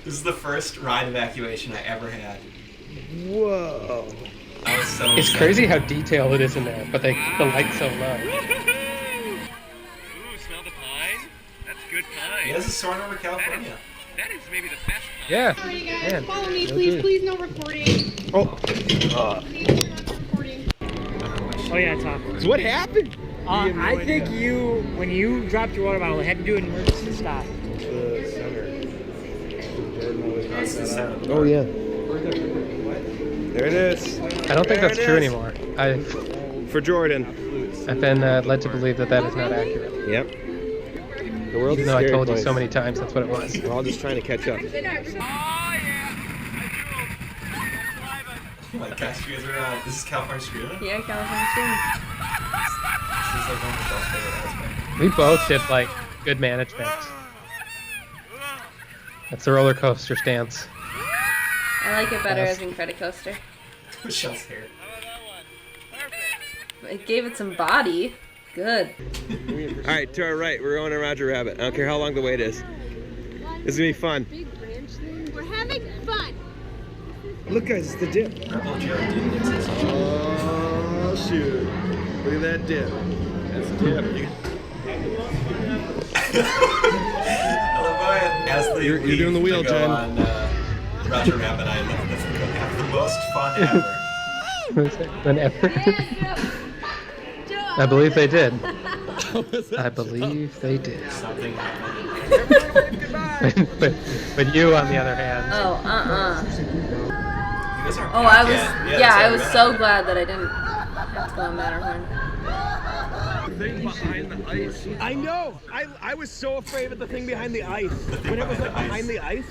This is the first ride evacuation I ever had. Whoa. I was so It's excited. crazy how detailed it is in there, but they keep the lights so low. soaring over California. That is maybe the best. Yeah. Alrighty, guys, Man. follow me, Okay. please. Please, no recording. Oh. Oh yeah, it's off. So what happened? I think you, when you dropped your water bottle, had to do an emergency stop. Oh yeah. There it is. I don't think There that's it true is. anymore. For Jordan. I've been led to believe that is not accurate. Yep. The world Even is though I scary told you place. so many times that's what it was. We're all just trying to catch up. Oh my gosh, you guys are, this is California Screaming? Yeah, California Screaming. This is like one of the best favorite aspects. We both did like good management. That's the roller coaster stance. I like it better Yes. as Incredicoaster. Michelle's hair. It gave it some body. Good. All right, to our right, we're going to Roger Rabbit. I don't care how long the wait is. This is gonna be fun. Big branch thing. We're having fun. Look, guys, it's the dip. Rebel Joe didn't exist. Oh shoot! Look at that dip. That's a dip. As they You're doing the wheel, to go Jen. on Roger Rabbit Island, that's going to have the most fun ever. Whenever. I believe they did. I believe they did. Something happened. but you, on the other hand. Oh, You guys aren't Oh, back I was. yet. Yeah, that's I what was meant. so glad that I didn't have to go on Matterhorn. I know. I was so afraid of the thing behind the ice. When it was like behind the ice.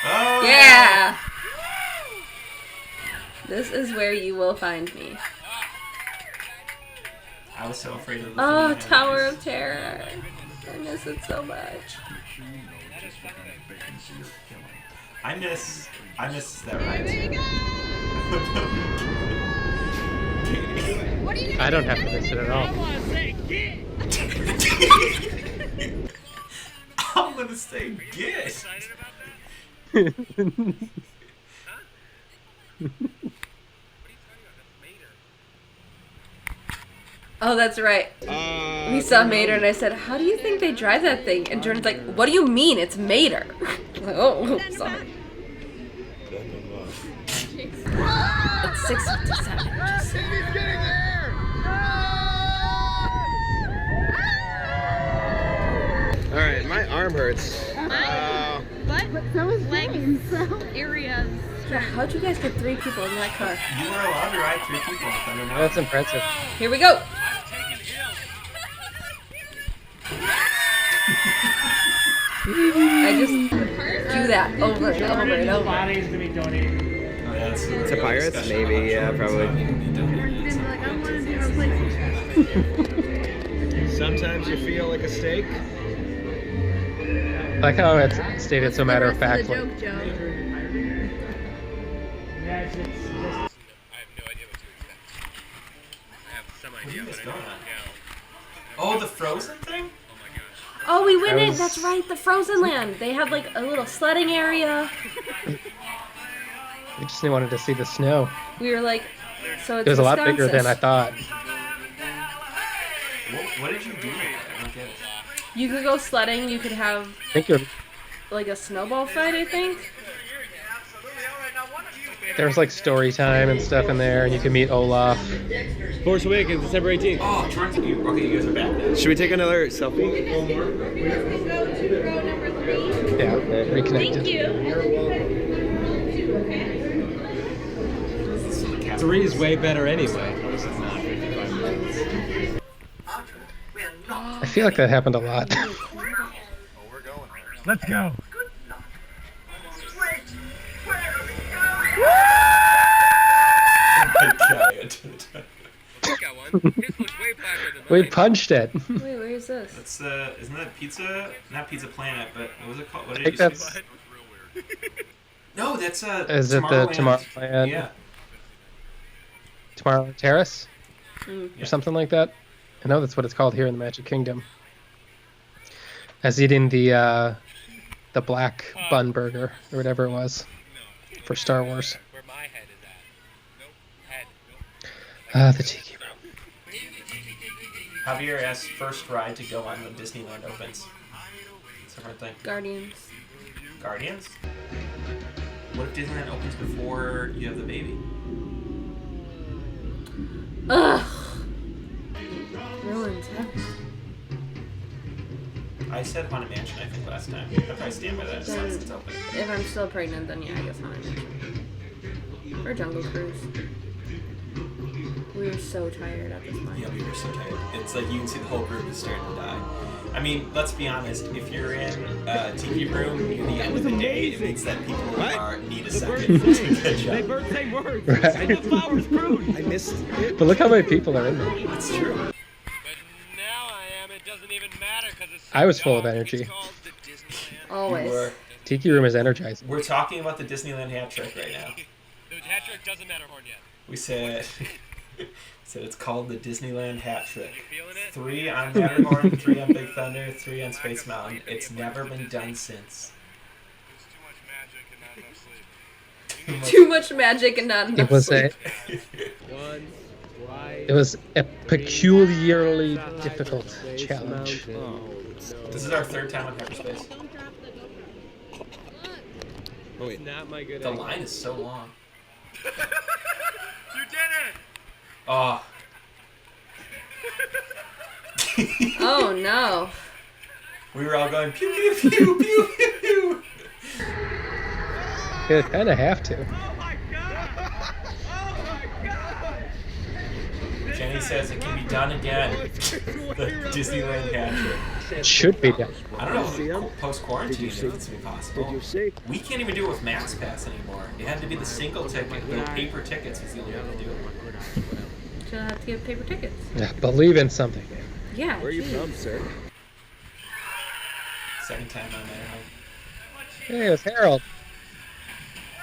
Oh, Yeah! This is where you will find me. I was so afraid of the Oh, thing Tower behind of Terror. I miss it so much. I miss that ride. I don't have to miss it at all. I'm gonna say get. Oh, that's right. We saw Mater, and I said, "How do you think they drive that thing?" And Jordan's like, "What do you mean? It's Mater." I'm like, oh, sorry. It's 6:57. All right, my arm hurts. But so is legs, areas. Yeah, how'd you guys get 3 people in that car? You were allowed to ride 3 people on Thunder Mountain. That's impressive. Here we go. I just do that over and over and over. Bodies to be donated. Oh, yeah, that's To pirates? Maybe, yeah, probably. Sometimes you feel like a steak. I like how it's stated so matter of factly. Yeah, it's just. I have no idea what to expect. I have some idea, What is but I going don't on? know. Oh, the Frozen thing? Oh my gosh. Oh, we went I in. was- That's right, the Frozen Land. They had like a little sledding area. We just wanted to see the snow. We were like, so it's It was a lot bigger Wisconsin. than I thought. What did you do? I don't get it. You could go sledding. You could have I think you're, like a snowball fight. I think. there was like story time and stuff in there, and you could meet Olaf. Force Awakens, December 18th. Oh, Jordan, okay, you guys are back now. Should we take another selfie? Yeah, reconnected. 3 is way better anyway. I feel like that happened a lot. Let's go. Got one. His looks way blacker than We mine. punched it. Wait, where is this? That's isn't that Pizza? Not Pizza Planet, but what was it called? What I did think you that's. say? No, that's Is it the Tomorrowland? Yeah. Tomorrowland Terrace? Mm. Or something like that? I know that's what it's called here in the Magic Kingdom. I was eating the black bun burger, or whatever it was, for Star Wars. Where my head is at. Nope. Head. Nope. The Tiki Room. Javier asked first ride to go on when Disneyland opens. Everyone think. Guardians. Guardians? What if Disneyland opens before you have the baby? Ugh. Ruins everything. I said Haunted Mansion, I think, last time. I probably stand by that as long as it's open. If I'm still pregnant, then yeah, I guess Haunted Mansion. Or Jungle Cruise. We were so tired at this point. Yeah, we were so tired. It's like you can see the whole group is starting to die. I mean, let's be honest. If you're in a TV room near the end of the day, it means that people need a second to catch up. They both say words. Right. And the flowers grew. I missed it. But look how many people are in there. That's true. But now I am. It doesn't even matter because it's so I was full of dark. energy. It's called the Disneyland. Always. You were. Tiki room is energizing. We're talking about the Disneyland hat trick right now. The hat trick doesn't matter horn yet. We said it's called the Disneyland hat trick. You feeling it? 3 on Matterhorn, 3 on Big Thunder, 3 on Space Mountain. It's never been done since. There's too much magic and not enough sleep. Too much magic and not enough It was sleep. it was a peculiarly difficult challenge. This is our 3rd time on hyperspace. Oh, wait. Not my good The egg. line is so long. You did it! Oh. Oh no. We were all going pew pew pew pew pew pew. You kind of have to. Jenny says it can be done again. The Disneyland hat trick. It should be done. I don't know post quarantine if it's gonna be possible. We can't even do it with Max Pass anymore. It had to be the single ticket. The paper tickets was the only way to do it. She'll have to get paper tickets. Yeah, believe in something. Yeah. Where are you geez. from, sir? Second time on there. Hey, it's Harold.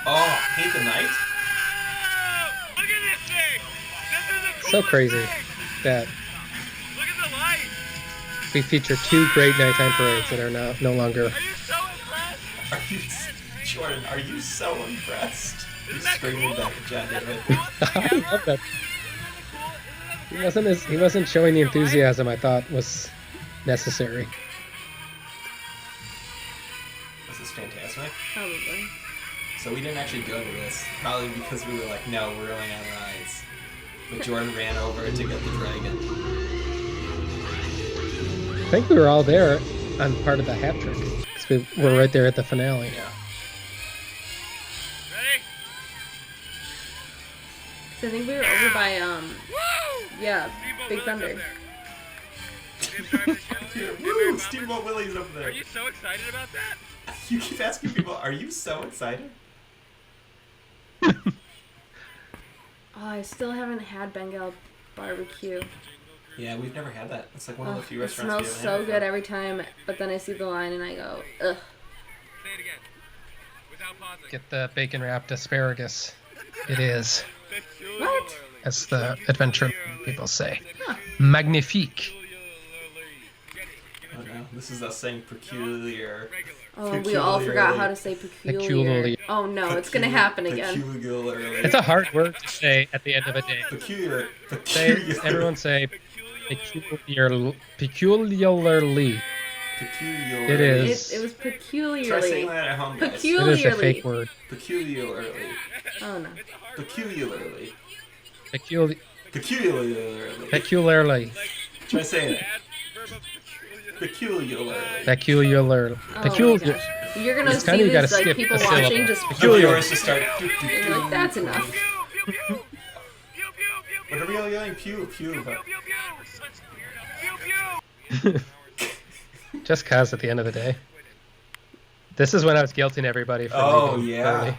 Oh, Hate the Night? Look at this thing! This is the So crazy that Look at the light! we feature 2 great nighttime parades that are now no longer. Are you so impressed? Are you, Jordan, are you so impressed? He's screaming back at John David. I love that. He wasn't showing the enthusiasm I thought was necessary. This is fantastic. Probably. So we didn't actually go to this, probably because we were like, no, we're only on rides. But Jordan ran over to get the dragon. I think we were all there on part of the hat trick. 'Cause we were right there at the finale. Yeah. Ready? So I think we were over by yeah, Big Thunder. Woo! Steamboat Willie's over Are there. you so excited about that? You keep asking people, are you so excited? Oh, I still haven't had Bengal barbecue. Yeah, we've never had that. It's like one of the few It restaurants smells we haven't so had good every time, but then I see the line and I go, ugh. Say it again. Without pausing. Get the bacon wrapped asparagus. It is, What? as the adventure people say. Magnifique. Oh no, this is us saying peculiar. Oh, we all forgot how to say peculiar. Peculiar. Oh no, it's gonna happen again. Peculiarly. It's a hard word to say at the end of a day. Peculiar. Everyone say peculiarly. Peculiarly. Peculiarly. It is. It was peculiarly. Try saying that at home, guys. Peculiarly. It is a fake word. Peculiarly. Oh no. Peculiarly. Peculiarly. Peculiarly. Peculiarly. Try saying it. Peculiarly. Peculiarly. Oh, Peculiar. gosh. You're gonna It's see kinda you this gotta like skip people a syllable. watching just Peculiar. Yours to start. You're like, that's enough. What are we all yelling? Pew, pew. Just cause at the end of the day. This is when I was guilting everybody for leaving early.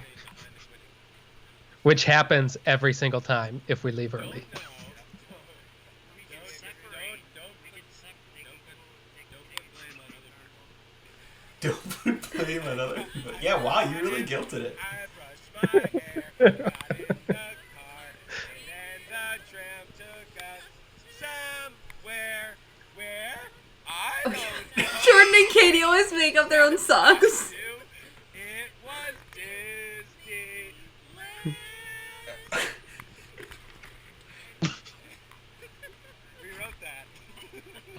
Which happens every single time if we leave early. Don't put blame on other people. Yeah, wow, you really guilted it. Jordan and Katie always make up their own songs.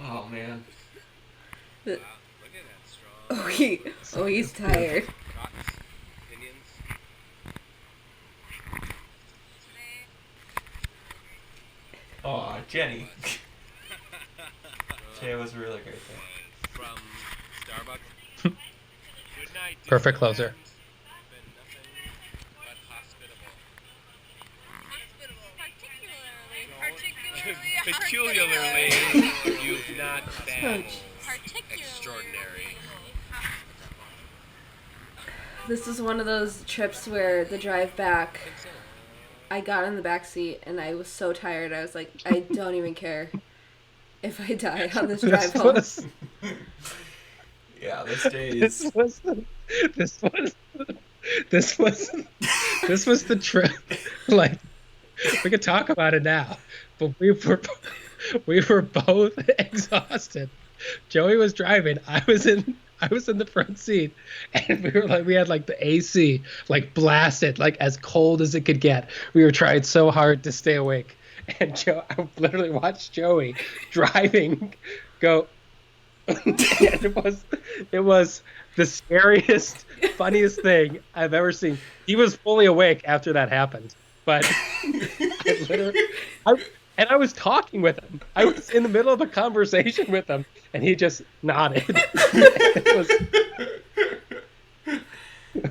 Oh man. Oh Joey's tired. Oh, Jenny. Today was a really great day. From Starbucks. Good night. Perfect closer. Peculiarly, you've not been extraordinary. This was one of those trips where the drive back, I got in the back seat and I was so tired. I was like, I don't even care if I die on this drive home. Yeah, those days. This was the trip. Like, we could talk about it now, but we were both exhausted. Joey was driving. I was in the front seat, and we had like the AC like blasted, like as cold as it could get. We were trying so hard to stay awake, and I literally watched Joey driving go. And it was the scariest, funniest thing I've ever seen. He was fully awake after that happened, but I was talking with him. I was in the middle of a conversation with him, and he just nodded.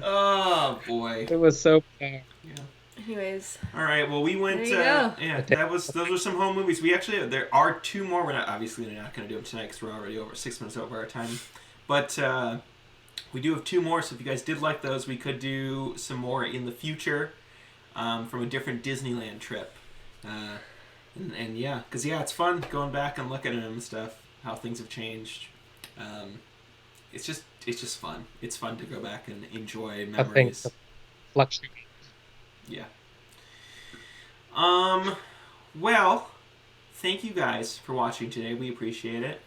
Oh boy! It was so bad. Yeah. Anyways. All right. Well, we went. Yeah, those were some home movies. We actually there are two more. We're not going to do them tonight because we're already over 6 minutes over our time. But we do have two more. So if you guys did like those, we could do some more in the future from a different Disneyland trip. And yeah, because it's fun going back and looking at them and stuff. How things have changed. It's just fun. It's fun to go back and enjoy memories. Yeah. Well, thank you guys for watching today. We appreciate it.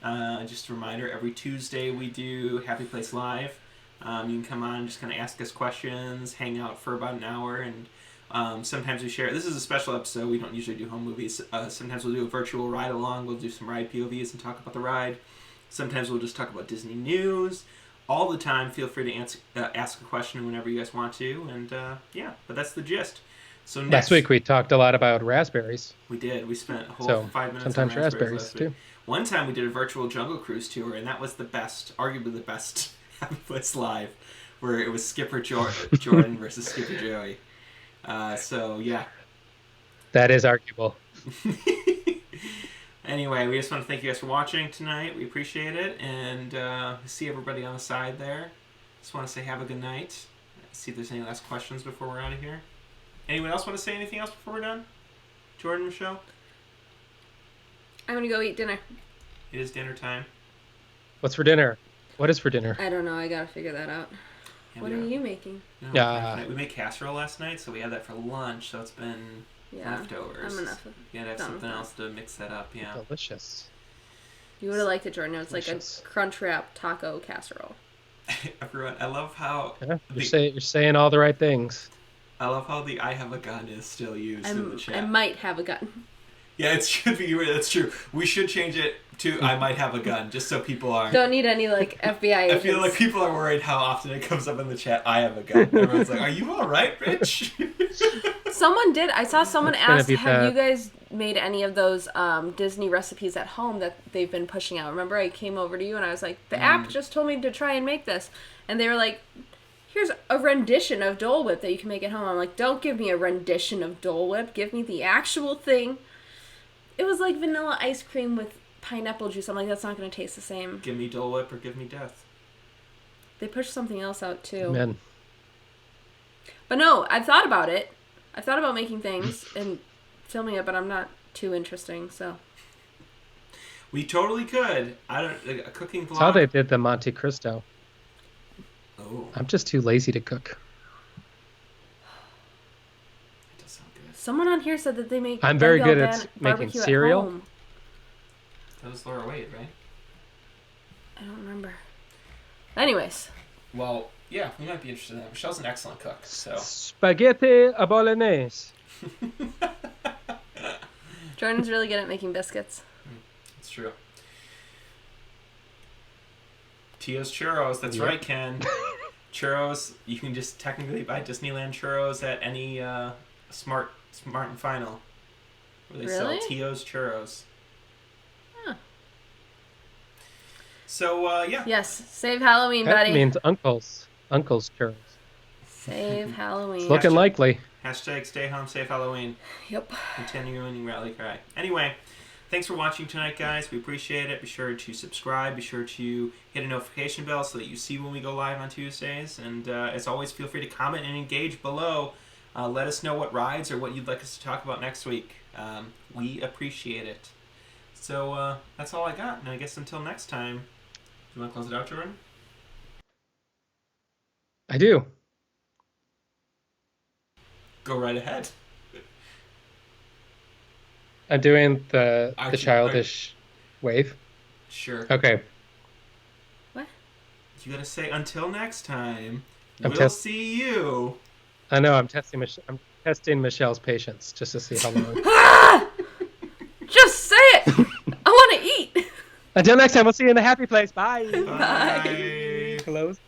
Just a reminder, every Tuesday we do Happy Place Live. You can come on and just kind of ask us questions, hang out for about an hour, and sometimes we share. This is a special episode. We don't usually do home movies. Sometimes we'll do a virtual ride along. We'll do some ride POVs and talk about the ride. Sometimes we'll just talk about Disney news. All the time, feel free to ask a question whenever you guys want to. And but that's the gist. So last week we talked a lot about raspberries. We did. We spent a whole 5 minutes sometimes on raspberries too. One time we did a virtual Jungle Cruise tour, and that was the best, arguably the best Happy Place Live, where it was Skipper Jordan versus Skipper Joey. So yeah. That is arguable. Anyway, we just want to thank you guys for watching tonight. We appreciate it, and see everybody on the side there. Just want to say have a good night. See if there's any last questions before we're out of here. Anyone else want to say anything else before we're done? Jordan, Michelle? I'm going to go eat dinner. It is dinner time. What's for dinner? What is for dinner? I don't know. I got to figure that out. Yeah, what are you making? No, we made casserole last night, so we had that for lunch, so it's been leftovers. I'm enough. You gotta have something else to mix that up, yeah. Delicious. You would have liked it, Jordan. It was like a crunch wrap taco casserole. Everyone, I love how... Yeah, you're saying all the right things. I love how the I have a gun is still used in the chat. I might have a gun. Yeah, it should be. That's true. We should change it to I might have a gun, just so people aren't... Don't need any, like, FBI agents. I feel like people are worried how often it comes up in the chat, I have a gun. Everyone's like, are you all right, Rich? Someone did. I saw someone ask, have you guys made any of those Disney recipes at home that they've been pushing out? Remember, I came over to you and I was like, the app just told me to try and make this. And they were like, here's a rendition of Dole Whip that you can make at home. I'm like, don't give me a rendition of Dole Whip. Give me the actual thing. It was like vanilla ice cream with pineapple juice. I'm like, that's not going to taste the same. Give me Dole Whip or give me death. They pushed something else out too. Amen. But no, I've thought about it. I've thought about making things and filming it, but I'm not too interesting, so. We totally could. A cooking vlog. That's how they did the Monte Cristo. Oh. I'm just too lazy to cook. That does sound good. Someone on here said that they make... I'm very good at making cereal. That was Laura Wade, right? I don't remember. Anyways. Well, yeah, we might be interested in that. Michelle's an excellent cook, so... Spaghetti a bolognese. Jordan's really good at making biscuits. It's true. Tio's Churros, that's right, Ken. churros. You can just technically buy Disneyland churros at any Smart and Final, where they sell Tio's churros. Huh. So yeah. Yes, save Halloween, That buddy. means uncle's churros. Save Halloween. It's looking likely. Hashtag stay home, safe Halloween. Yep. Continuing rally cry. Anyway, thanks for watching tonight, guys. We appreciate it. Be sure to subscribe. Be sure to hit a notification bell so that you see when we go live on Tuesdays. And as always, feel free to comment and engage below. Let us know what rides or what you'd like us to talk about next week. We appreciate it. So that's all I got. And I guess until next time, do you want to close it out, Jordan? I do. Go right ahead. I'm doing the childish wave. Sure. Okay. What? You gotta say until next time. I'm We'll see you. I know. I'm testing Michelle's patience just to see how long. Just say it. I want to eat. Until next time, we'll see you in the happy place. Bye. Bye. Close.